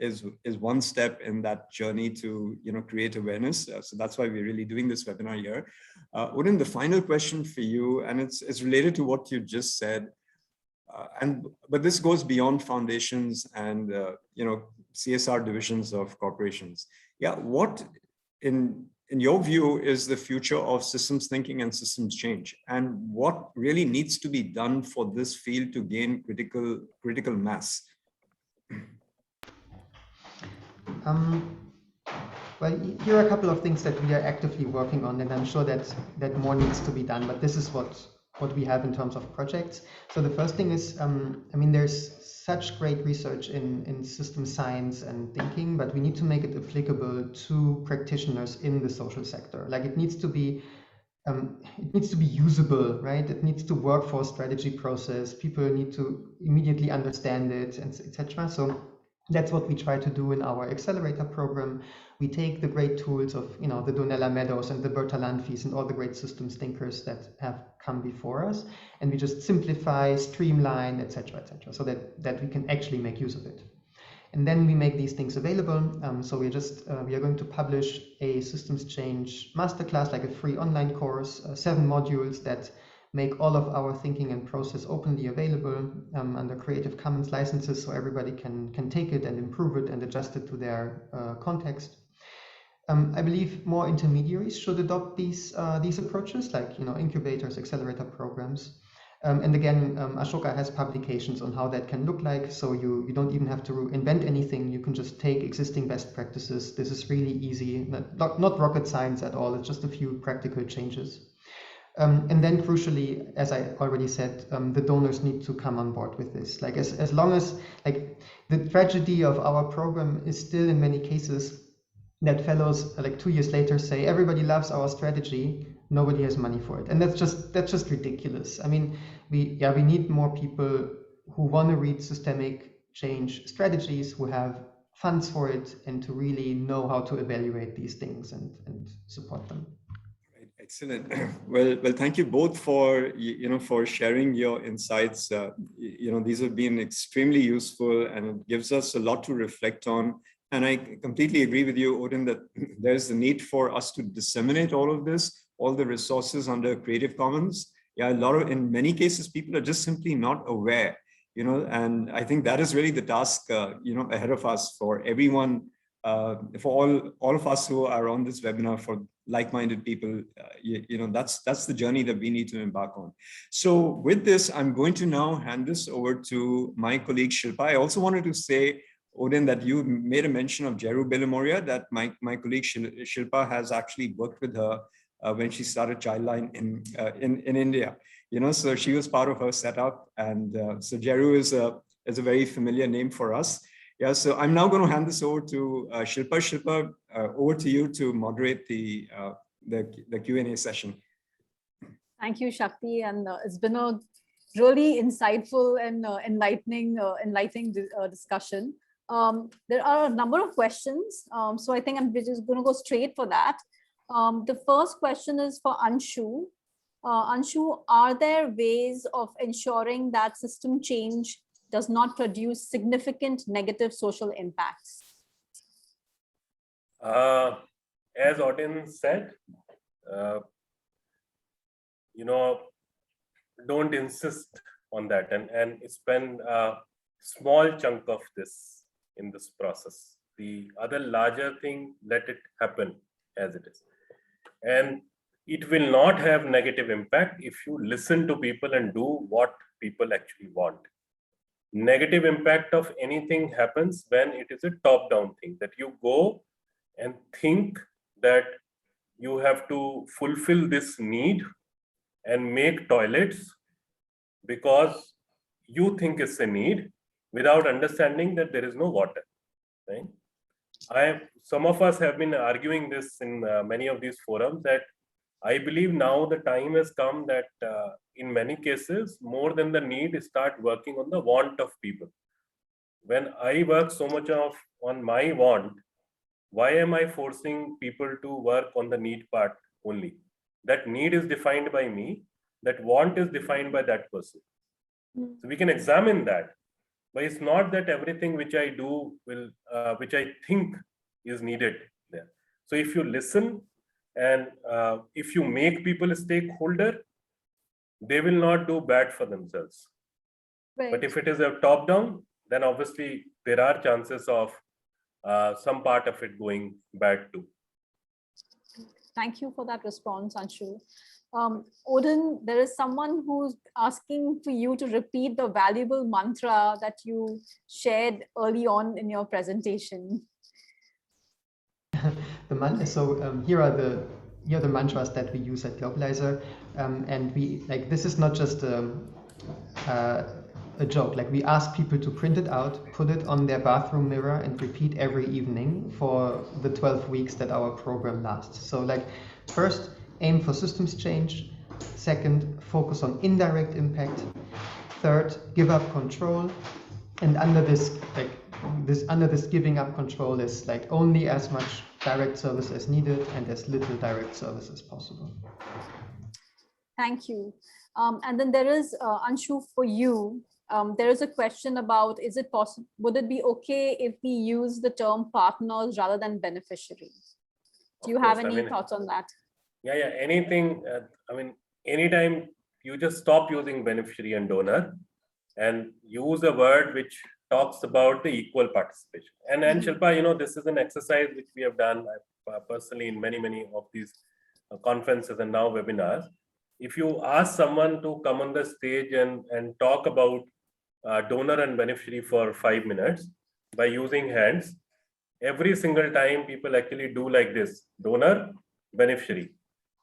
is one step in that journey to create awareness. So that's why we're really doing this webinar here. Odin, the final question for you, and it's related to what you just said, but this goes beyond foundations and CSR divisions of corporations. Yeah, what in your view is the future of systems thinking and systems change, and what really needs to be done for this field to gain critical mass? Well, here are a couple of things that we are actively working on, and I'm sure that more needs to be done, but this is what we have in terms of projects. So the first thing is, I mean, there's such great research in system science and thinking, but we need to make it applicable to practitioners in the social sector. Like it needs to be usable, right? It needs to work for a strategy process. People need to immediately understand it, and etc. So that's what we try to do in our accelerator program. We take the great tools of, the Donella Meadows and the Bertalanffys and all the great systems thinkers that have come before us, and we just simplify, streamline, etc., so that we can actually make use of it. And then we make these things available. So we are going to publish a systems change masterclass, like a free online course, 7 modules that make all of our thinking and process openly available under Creative Commons licenses, so everybody can take it and improve it and adjust it to their context. I believe more intermediaries should adopt these approaches, like incubators, accelerator programs. And again, Ashoka has publications on how that can look like, so you don't even have to invent anything. You can just take existing best practices. This is really easy, not rocket science at all. It's just a few practical changes. And then crucially, as I already said, the donors need to come on board with this. Like as long as, like, the tragedy of our program is still in many cases that fellows like 2 years later say everybody loves our strategy, nobody has money for it, and that's just ridiculous. I mean, we need more people who want to read systemic change strategies, who have funds for it, and to really know how to evaluate these things and support them. Excellent. Well, thank you both for for sharing your insights. These have been extremely useful, and it gives us a lot to reflect on. And I completely agree with you, Odin, that there's the need for us to disseminate all of this, all the resources under Creative Commons. Yeah, in many cases, people are just simply not aware. and I think that is really the task, ahead of us for everyone, for all of us who are on this webinar, for like-minded people. That's the journey that we need to embark on. So with this, I'm going to now hand this over to my colleague Shilpa. I also wanted to say, Odin, that you made a mention of Jeru Bilamoria, that my colleague Shilpa has actually worked with her when she started Childline in India. So she was part of her setup, and so Jeru is a very familiar name for us. Yeah, so I'm now going to hand this over to Shilpa. Shilpa, over to you to moderate the Q&A session. Thank you, Shakti, and it's been a really insightful and enlightening discussion. There are a number of questions, so I think I'm just going to go straight for that. The first question is for Anshu. Anshu, are there ways of ensuring that system change does not produce significant negative social impacts? As Odin said, don't insist on that, and spend a small chunk of this in this process. The other larger thing, let it happen as it is. And it will not have negative impact if you listen to people and do what people actually want. Negative impact of anything happens when it is a top-down thing, that you go and think that you have to fulfill this need and make toilets because you think it's a need, without understanding that there is no water. Right? Some of us have been arguing this in many of these forums, that I believe now the time has come that in many cases, more than the need, start working on the want of people. When I work so much on my want, why am I forcing people to work on the need part only? That need is defined by me, that want is defined by that person. So we can examine that, but it's not that everything which I do will, which I think is needed there. So if you listen and if you make people a stakeholder, they will not do bad for themselves. Right. But if it is a top-down, then obviously there are chances of some part of it going bad too. Thank you for that response, Anshu. Odin, there is someone who's asking for you to repeat the valuable mantra that you shared early on in your presentation. Here are the mantras that we use at Globalizer, and this is not just a joke. Like, we ask people to print it out, put it on their bathroom mirror, and repeat every evening for the 12 weeks that our program lasts. So, like, first, aim for systems change. Second, focus on indirect impact. Third, give up control. And under this giving up control is like only as much direct service as needed and as little direct service as possible. Thank you. And then there is, Anshu, for you, there is a question about, is it possible, would it be okay if we use the term partners rather than beneficiaries? Do you have any thoughts on that? Yeah, anything, anytime you just stop using beneficiary and donor and use a word which talks about the equal participation. And Shilpa, this is an exercise which we have done personally in many of these conferences and now webinars. If you ask someone to come on the stage and talk about donor and beneficiary for 5 minutes by using hands, every single time people actually do like this: donor, beneficiary,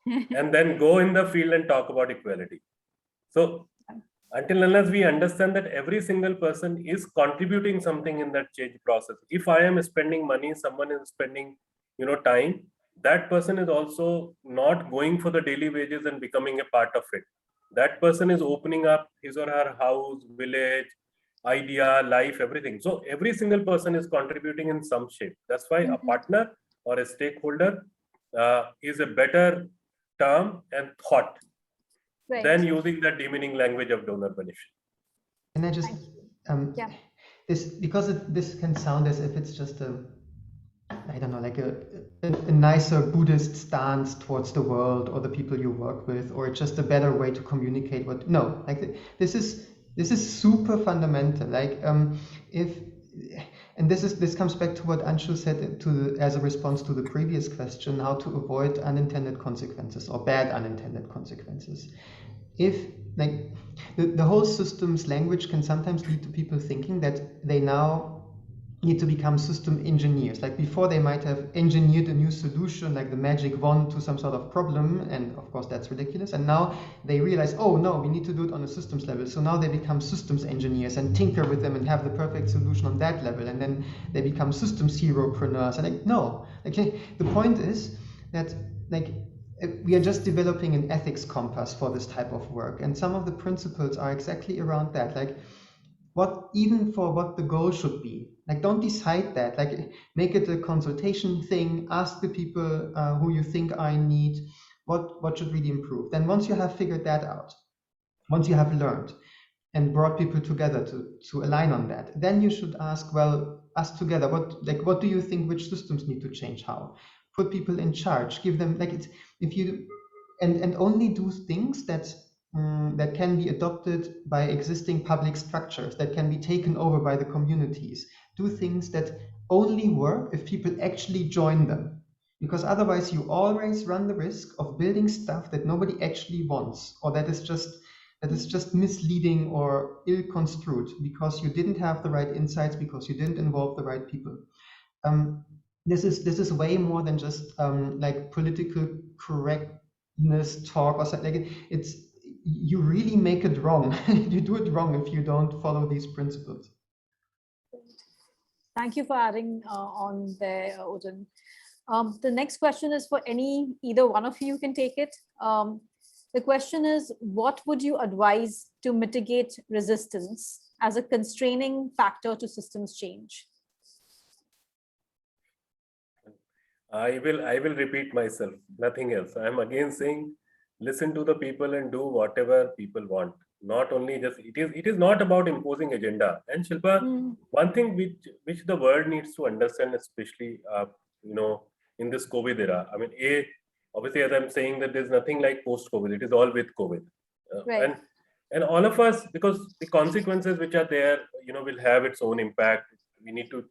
and then go in the field and talk about equality. So until unless we understand that every single person is contributing something in that change process. If I am spending money, someone is spending, time, that person is also not going for the daily wages and becoming a part of it. That person is opening up his or her house, village, idea, life, everything. So every single person is contributing in some shape. That's why a partner or a stakeholder is a better term and thought than using that demeaning language of donor beneficiary. Can I just this can sound as if it's just I don't know, like a nicer Buddhist stance towards the world or the people you work with, or just a better way to communicate this is This is super fundamental. Like and this comes back to what Anshu said as a response to the previous question, how to avoid unintended consequences or bad unintended consequences. If like the whole systems language can sometimes lead to people thinking that they now need to become system engineers. Like before, they might have engineered a new solution, like the magic wand to some sort of problem, and of course that's ridiculous. And now they realize, oh no, we need to do it on a systems level. So now they become systems engineers and tinker with them and have the perfect solution on that level. And then they become systems heropreneurs. And like, no, okay. The point is that like we are just developing an ethics compass for this type of work, and some of the principles are exactly around that. Like even for what the goal should be. Like, don't decide that. Like, make it a consultation thing. Ask the people who you think are in need, what should really improve. Then once you have figured that out, once you have learned and brought people together to align on that, then you should ask, well, us together, what do you think, which systems need to change how? Put people in charge, give them, like, it's, if you, and only do things that can be adopted by existing public structures, that can be taken over by the communities. Do things that only work if people actually join them. Because otherwise you always run the risk of building stuff that nobody actually wants, or that is just misleading or ill-construed because you didn't have the right insights, because you didn't involve the right people. This is way more than just like political correctness talk or something. Like it's, you really make it wrong. You do it wrong if you don't follow these principles. Thank you for adding on there, Odin. The next question is for either one of you can take it. The question is, what would you advise to mitigate resistance as a constraining factor to systems change? I will repeat myself, nothing else. I'm again saying, listen to the people and do whatever people want. Not only just, it is not about imposing agenda. And Shilpa, one thing which the world needs to understand, especially in this COVID era. I mean, obviously, as I'm saying, that there's nothing like post-COVID. It is all with COVID. Right. And all of us, because the consequences which are there, will have its own impact. We need to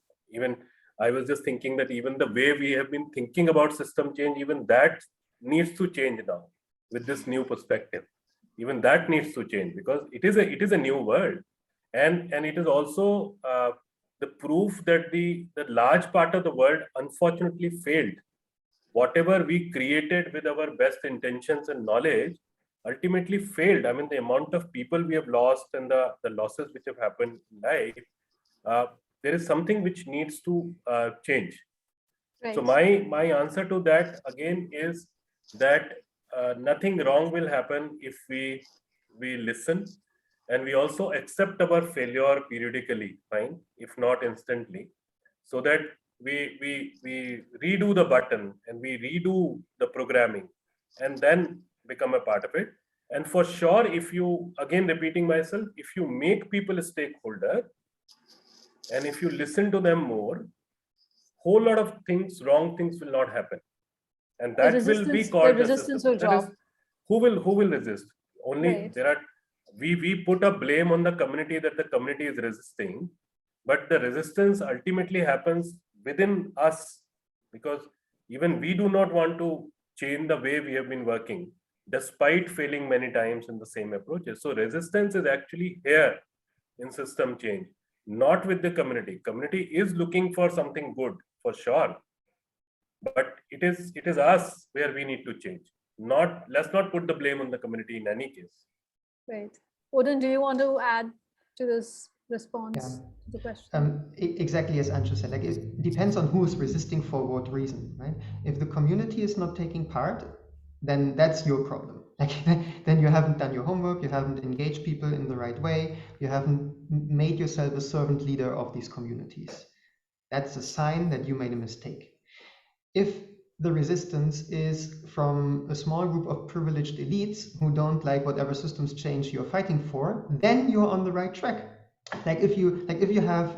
I was just thinking that even the way we have been thinking about system change, even that needs to change now with this new perspective. Even that needs to change, because it is a new world, and it is also the proof that the large part of the world unfortunately failed. Whatever we created with our best intentions and knowledge ultimately failed. I mean, the amount of people we have lost and the losses which have happened in life, there is something which needs to change. Right. So my answer to that again is that nothing wrong will happen if we listen, and we also accept our failure periodically, fine, if not instantly, so that we redo the button and we redo the programming and then become a part of it. And for sure, if you, again repeating myself, if you make people a stakeholder and if you listen to them more, whole lot of things, wrong things will not happen. And that will be called resistance will drop. Who will resist? Only there are, we put a blame on the community that the community is resisting, but the resistance ultimately happens within us, because even we do not want to change the way we have been working, despite failing many times in the same approaches. So resistance is actually here in system change, not with the community. Community is looking for something good, for sure. But it is us where we need to change. Let's not put the blame on the community in any case. Right. Odin, do you want to add to this response to the question? Exactly as Anshu said, like it depends on who is resisting for what reason, right? If the community is not taking part, then that's your problem. Like, then you haven't done your homework, you haven't engaged people in the right way, you haven't made yourself a servant leader of these communities. That's a sign that you made a mistake. If the resistance is from a small group of privileged elites who don't like whatever systems change you're fighting for, then you're on the right track. Like if you have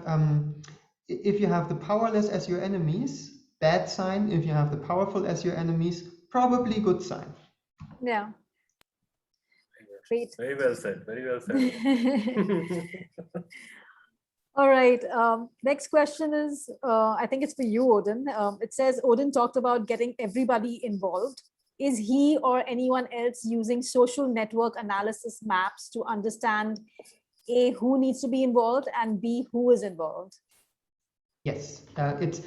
the powerless as your enemies, bad sign. If you have the powerful as your enemies, probably good sign. Yeah. Great. Very well said. Very well said. All right. Next question is, I think it's for you, Odin. It says, Odin talked about getting everybody involved. Is he or anyone else using social network analysis maps to understand A, who needs to be involved, and B, who is involved? Yes, it's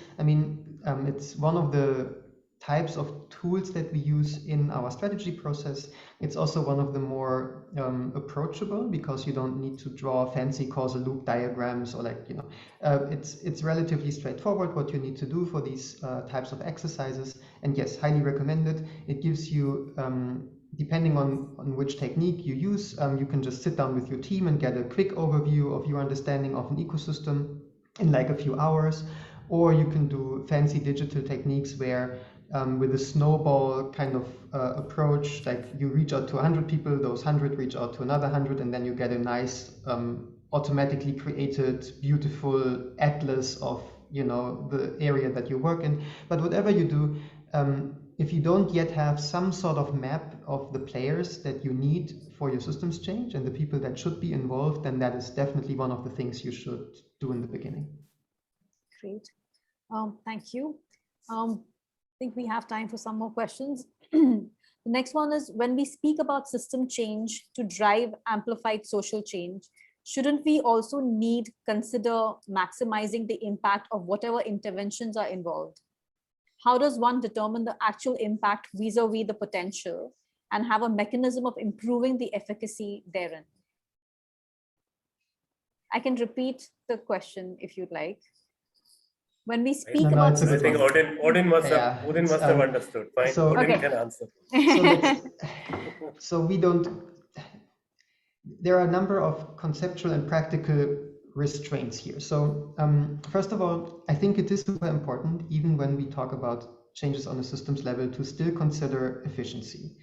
one of the types of tools that we use in our strategy process. It's also one of the more approachable, because you don't need to draw fancy causal loop diagrams or it's relatively straightforward what you need to do for these types of exercises. And yes, highly recommended. It gives you, depending on which technique you use, you can just sit down with your team and get a quick overview of your understanding of an ecosystem in like a few hours, or you can do fancy digital techniques where with a snowball kind of approach, like you reach out to 100 people, those 100 reach out to another 100, and then you get a nice automatically created beautiful atlas of the area that you work in. But whatever you do, if you don't yet have some sort of map of the players that you need for your systems change and the people that should be involved, then that is definitely one of the things you should do in the beginning. Great. Thank you. I think we have time for some more questions. The next one is, when we speak about system change to drive amplified social change, shouldn't we also consider maximizing the impact of whatever interventions are involved? How does one determine the actual impact vis-a-vis the potential and have a mechanism of improving the efficacy therein? I can repeat the question if you'd like. When we speak about, I think Odin must have understood. Fine, so, Odin okay. can answer. So there are a number of conceptual and practical restraints here. So first of all, I think it is super important, even when we talk about changes on a systems level, to still consider efficiency.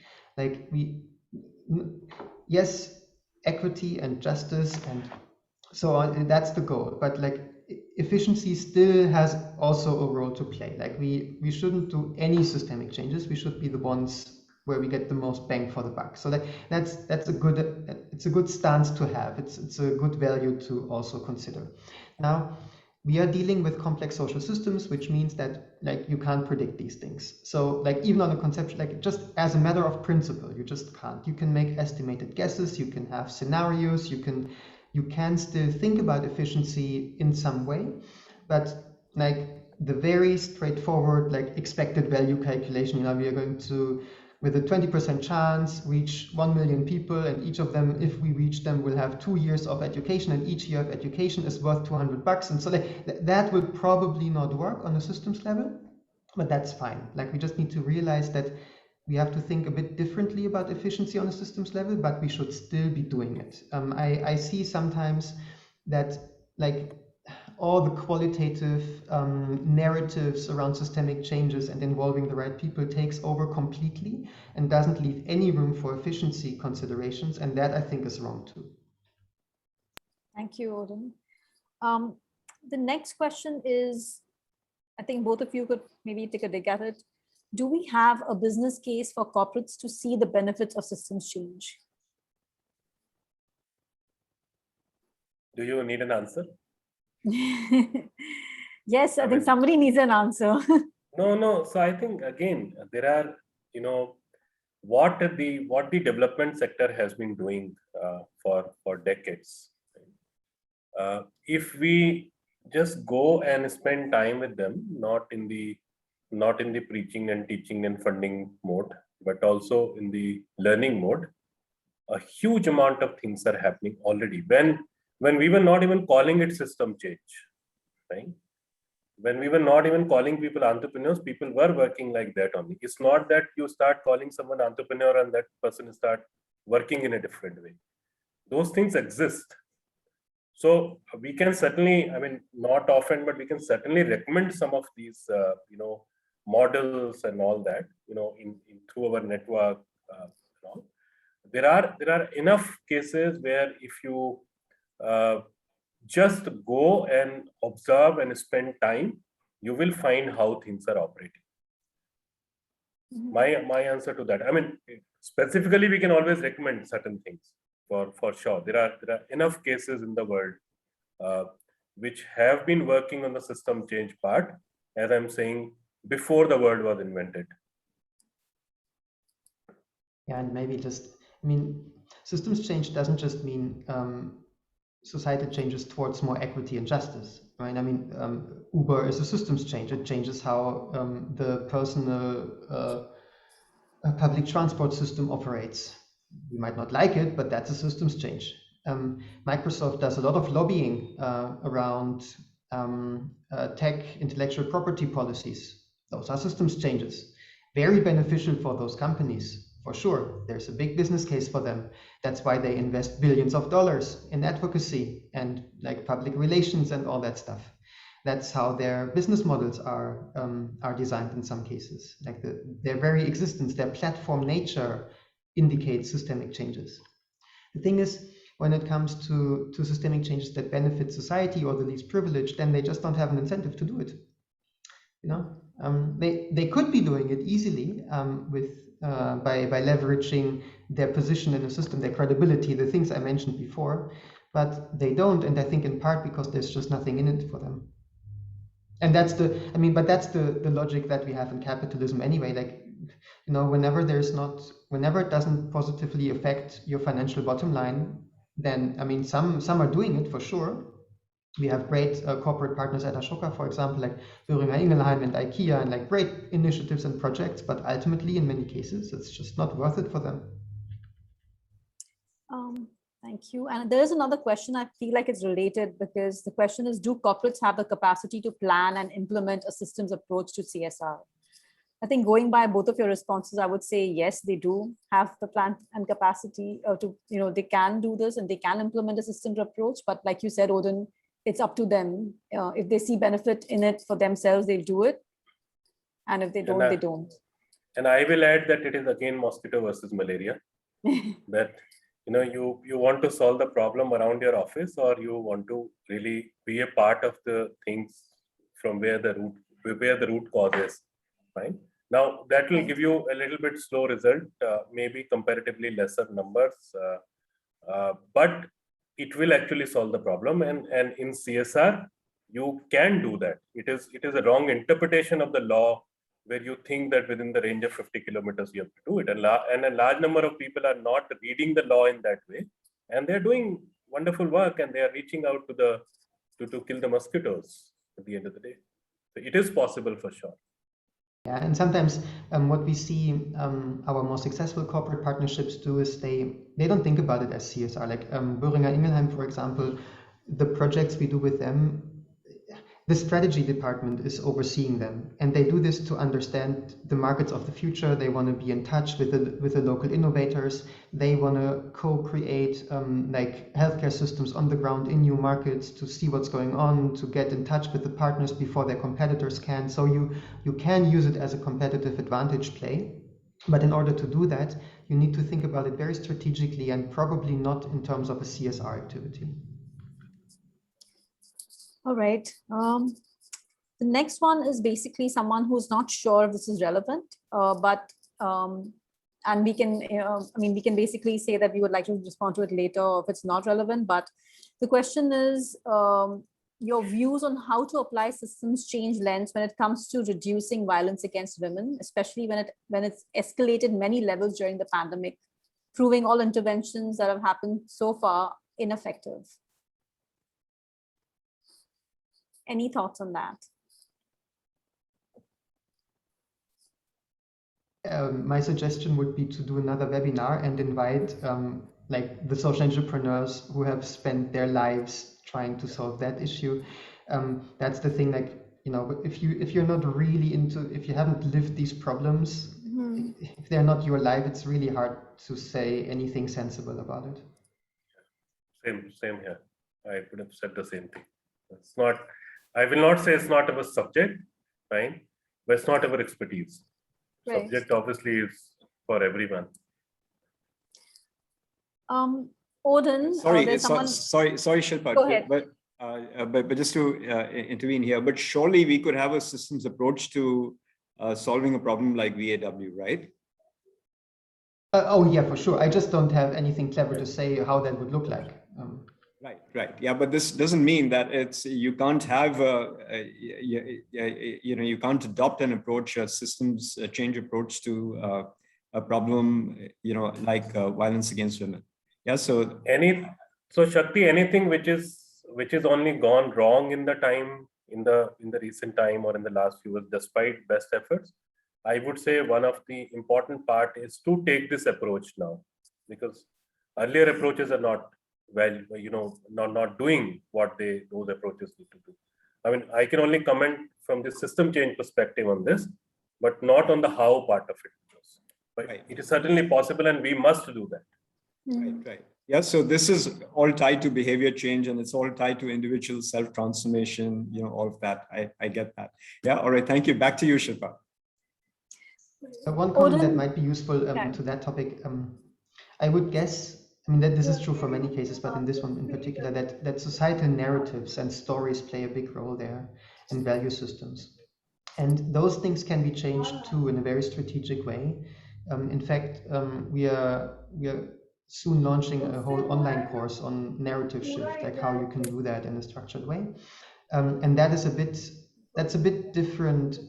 Yes, equity and justice and so on, that's the goal, but efficiency still has also a role to play. We shouldn't do any systemic changes. We should be the ones where we get the most bang for the buck. So that's a good stance to have. It's a good value to also consider. Now, we are dealing with complex social systems, which means that you can't predict these things. So even on a conception, just as a matter of principle, you just can't. You can make estimated guesses, you can have scenarios, you can still think about efficiency in some way, but the very straightforward expected value calculation, we are going to, with a 20% chance, reach 1 million people, and each of them, if we reach them, will have 2 years of education, and each year of education is worth $200. And so that will probably not work on a systems level, but that's fine. We just need to realize that we have to think a bit differently about efficiency on a systems level, but we should still be doing it. I see sometimes that all the qualitative narratives around systemic changes and involving the right people takes over completely and doesn't leave any room for efficiency considerations, and that I think is wrong too. Thank you, Odin. The next question is, I think both of you could maybe take a dig at it. Do we have a business case for corporates to see the benefits of systems change? Do you need an answer? Yes, I think somebody needs an answer. No. So I think, again, there are, what the development sector has been doing for decades. If we just go and spend time with them, not in the preaching and teaching and funding mode, but also in the learning mode, a huge amount of things are happening already. When we were not even calling it system change, right? When we were not even calling people entrepreneurs, people were working like that only. It's not that you start calling someone entrepreneur and that person start working in a different way. Those things exist. So we can certainly, not often, but we can certainly recommend some of these, models and all that, through our network. There are enough cases where if you just go and observe and spend time, you will find how things are operating. My answer to that, I mean, specifically, we can always recommend certain things for sure. There are enough cases in the world which have been working on the system change part, as I'm saying, before the word was invented. Yeah, and maybe just, I mean, systems change doesn't just mean societal changes towards more equity and justice, right? I mean, Uber is a systems change. It changes how the personal public transport system operates. We might not like it, but that's a systems change. Microsoft does a lot of lobbying around tech intellectual property policies. Those are systems changes. Very beneficial for those companies, for sure. There's a big business case for them. That's why they invest billions of dollars in advocacy and like public relations and all that stuff. That's how their business models are designed in some cases. Like their very existence, their platform nature indicates systemic changes. The thing is, when it comes to systemic changes that benefit society or the least privileged, then they just don't have an incentive to do it. You know, they could be doing it easily by leveraging their position in the system, their credibility, the things I mentioned before, but they don't, and I think in part because there's just nothing in it for them. And that's that's the logic that we have in capitalism anyway. Like, you know, whenever it doesn't positively affect your financial bottom line, then I mean, some are doing it for sure. We have great corporate partners at Ashoka, for example, like Boehringer Ingelheim and IKEA, and like great initiatives and projects. But ultimately, in many cases, it's just not worth it for them. Thank you. And there is another question. I feel like it's related because the question is, do corporates have the capacity to plan and implement a systems approach to CSR? I think going by both of your responses, I would say, yes, they do have the plan and capacity to, you know, they can do this and they can implement a systems approach. But like you said, Odin, it's up to them. If they see benefit in it for themselves, they'll do it. And if they don't, they don't. And I will add that it is again mosquito versus malaria. That, you know, you want to solve the problem around your office, or you want to really be a part of the things from where the root cause is. Fine. Now that will give you a little bit slow result, maybe comparatively lesser numbers, but it will actually solve the problem. And in CSR, you can do that. It is a wrong interpretation of the law where you think that within the range of 50 kilometers you have to do it. And a large number of people are not reading the law in that way, and they're doing wonderful work, and they are reaching out to kill the mosquitoes at the end of the day. So it is possible for sure. Yeah, and sometimes what we see our more successful corporate partnerships do is they don't think about it as CSR. Like Boehringer Ingelheim, for example, the projects we do with them, the strategy department is overseeing them, and they do this to understand the markets of the future. They want to be in touch with the local innovators. They want to co-create like healthcare systems on the ground in new markets to see what's going on, to get in touch with the partners before their competitors can. So you can use it as a competitive advantage play, but in order to do that, you need to think about it very strategically and probably not in terms of a CSR activity. All right. The next one is basically someone who's not sure if this is relevant, and we can, we can basically say that we would like to respond to it later or if it's not relevant. But the question is your views on how to apply systems change lens when it comes to reducing violence against women, especially when it's escalated many levels during the pandemic, proving all interventions that have happened so far ineffective. Any thoughts on that? My suggestion would be to do another webinar and invite like the social entrepreneurs who have spent their lives trying to solve that issue. That's the thing, like, you know, if you're not really if you haven't lived these problems, if they're not your life, it's really hard to say anything sensible about it. Same here. I would have said the same thing. It's not, I will not say it's not our subject, fine, but it's not our expertise. Right. Subject obviously is for everyone. Odin, sorry, Shilpa. Go ahead. But just to intervene here, but surely we could have a systems approach to solving a problem like VAW, right? Oh yeah, for sure. I just don't have anything clever to say how that would look like. Right. Yeah, but this doesn't mean that you can't have you can't adopt an approach, a systems change approach to a problem, like violence against women. Yeah. So Shakti, anything which is only gone wrong in the recent time or in the last few years, despite best efforts, I would say one of the important part is to take this approach now, because earlier approaches are not not doing what those approaches need to do. I mean, I can only comment from the system change perspective on this, but not on the how part of it. But right. It is certainly possible, and we must do that. Right. Yeah. So this is all tied to behavior change, and it's all tied to individual self-transformation. All of that. I get that. Yeah. All right. Thank you. Back to you, Shilpa. One comment that might be useful to that topic, I would guess, I mean, that this is true for many cases, but in this one in particular, that societal narratives and stories play a big role there, and value systems. And those things can be changed too in a very strategic way. In fact, we are soon launching a whole online course on narrative shift, like how you can do that in a structured way. And that's a bit different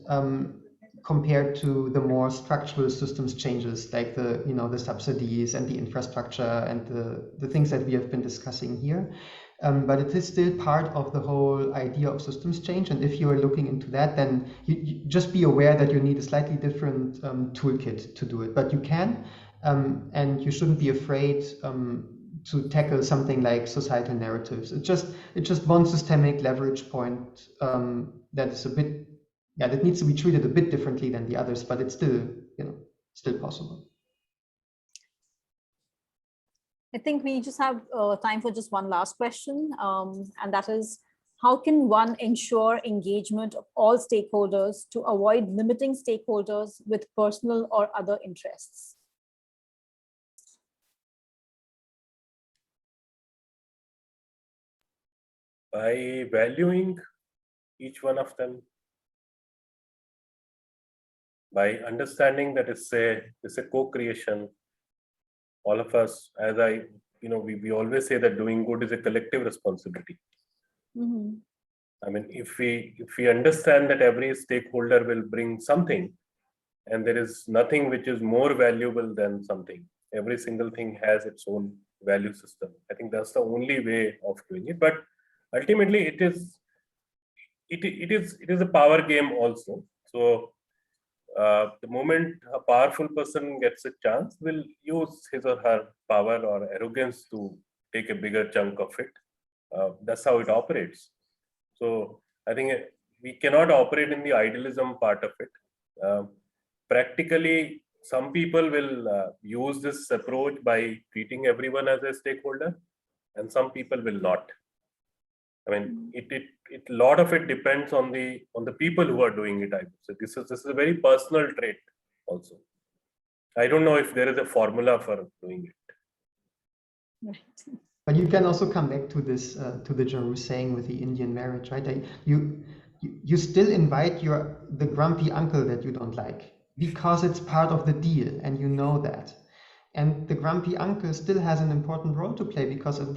compared to the more structural systems changes, like the subsidies and the infrastructure and the things that we have been discussing here. But it is still part of the whole idea of systems change. And if you are looking into that, then you just be aware that you need a slightly different toolkit to do it. But you can, and you shouldn't be afraid to tackle something like societal narratives. It's just one systemic leverage point that is that needs to be treated a bit differently than the others, but it's still possible. I think we just have time for just one last question, and that is, how can one ensure engagement of all stakeholders to avoid limiting stakeholders with personal or other interests? By valuing each one of them, by understanding that it's a co-creation. All of us, as we always say that doing good is a collective responsibility. Mm-hmm. I mean, if we understand that every stakeholder will bring something, and there is nothing which is more valuable than something, every single thing has its own value system. I think that's the only way of doing it. But ultimately, it is a power game also. So the moment a powerful person gets a chance, will use his or her power or arrogance to take a bigger chunk of it. That's how it operates. So I think we cannot operate in the idealism part of it. Practically, some people will use this approach by treating everyone as a stakeholder, and some people will not. I mean, a lot of it depends on the people who are doing it. I would say this is a very personal trait also. I don't know if there is a formula for doing it. Right. But you can also come back to this to the Jaru saying with the Indian marriage, right? You still invite the grumpy uncle that you don't like because it's part of the deal, and you know that. And the grumpy uncle still has an important role to play, because if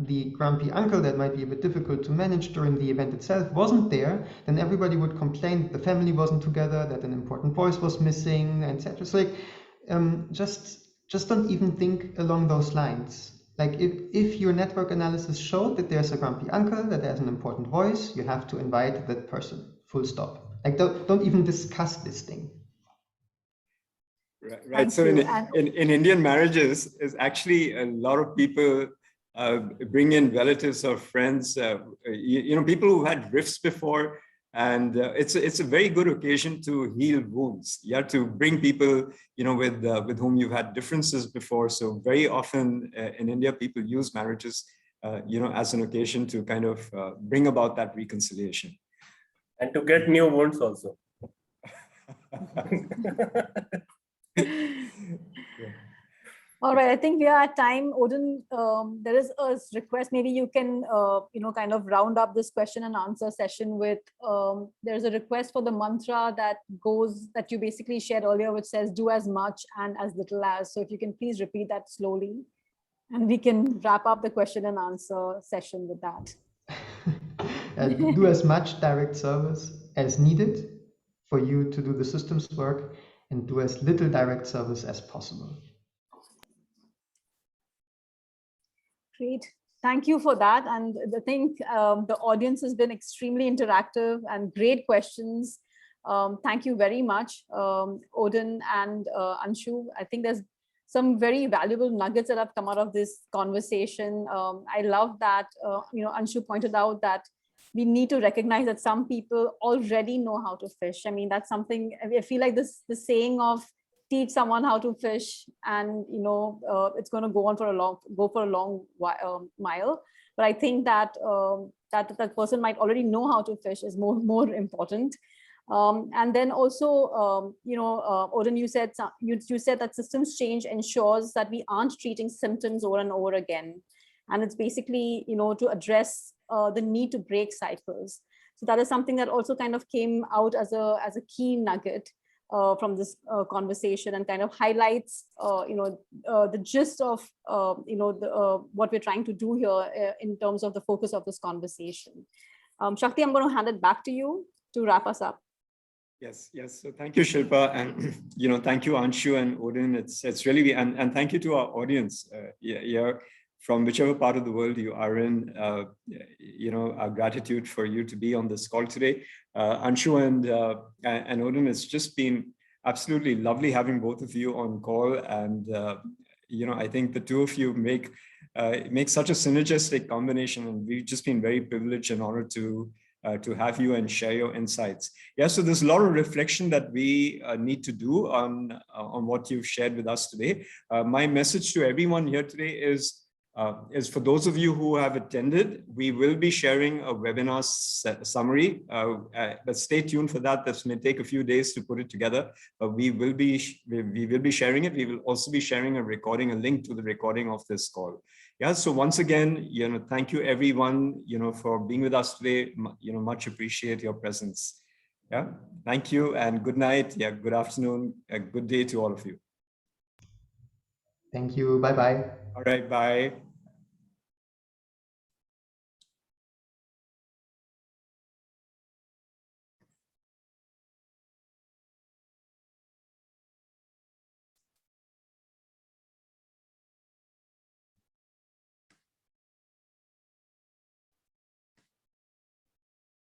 the grumpy uncle that might be a bit difficult to manage during the event itself wasn't there, then everybody would complain that the family wasn't together, that an important voice was missing, etc. So just don't even think along those lines. Like if your network analysis showed that there's a grumpy uncle, that there's an important voice, you have to invite that person. Full stop. Like don't even discuss this thing. Right. So in Indian marriages, is actually a lot of people bring in relatives or friends, people who had rifts before, and it's a very good occasion to heal wounds. You have to bring people, with whom you've had differences before. So very often in India, people use marriages, as an occasion to kind of bring about that reconciliation. And to get new wounds also. All right, I think we are at time. Odin, there is a request. Maybe you can, kind of round up this question and answer session with. There's a request for the mantra that you basically shared earlier, which says "do as much and as little as." So if you can please repeat that slowly, and we can wrap up the question and answer session with that. Do as much direct service as needed for you to do the systems work, and do as little direct service as possible. Great. Thank you for that. And I think the audience has been extremely interactive and great questions. Thank you very much, Odin and Anshu. I think there's some very valuable nuggets that have come out of this conversation. I love that, Anshu pointed out that we need to recognize that some people already know how to fish. I mean, that's something, I feel like the saying of teach someone how to fish and, it's going to go for a long mile. But I think that that person might already know how to fish is more important. And then also, Odin, you said that systems change ensures that we aren't treating symptoms over and over again. And it's basically, to address the need to break cycles. So that is something that also kind of came out as a key nugget from this conversation, and kind of highlights, the gist of, what we're trying to do here in terms of the focus of this conversation. Shakti, I'm going to hand it back to you to wrap us up. Yes. So thank you, Shilpa, and thank you, Anshu and Odin. It's really, and thank you to our audience. From whichever part of the world you are in, our gratitude for you to be on this call today. Anshu and Odin, it's just been absolutely lovely having both of you on call. And, I think the two of you make such a synergistic combination, and we've just been very privileged and honored to have you and share your insights. Yeah, so there's a lot of reflection that we need to do on what you've shared with us today. My message to everyone here today is for those of you who have attended, we will be sharing a webinar summary, but stay tuned for that. This may take a few days to put it together, but we will be sharing it. We will also be sharing a link to the recording of this call. Yeah, so once again, thank you everyone, for being with us today. Much appreciate your presence. Yeah, thank you and good night. Yeah, good afternoon, a good day to all of you. Thank you. Bye-bye. All right, bye.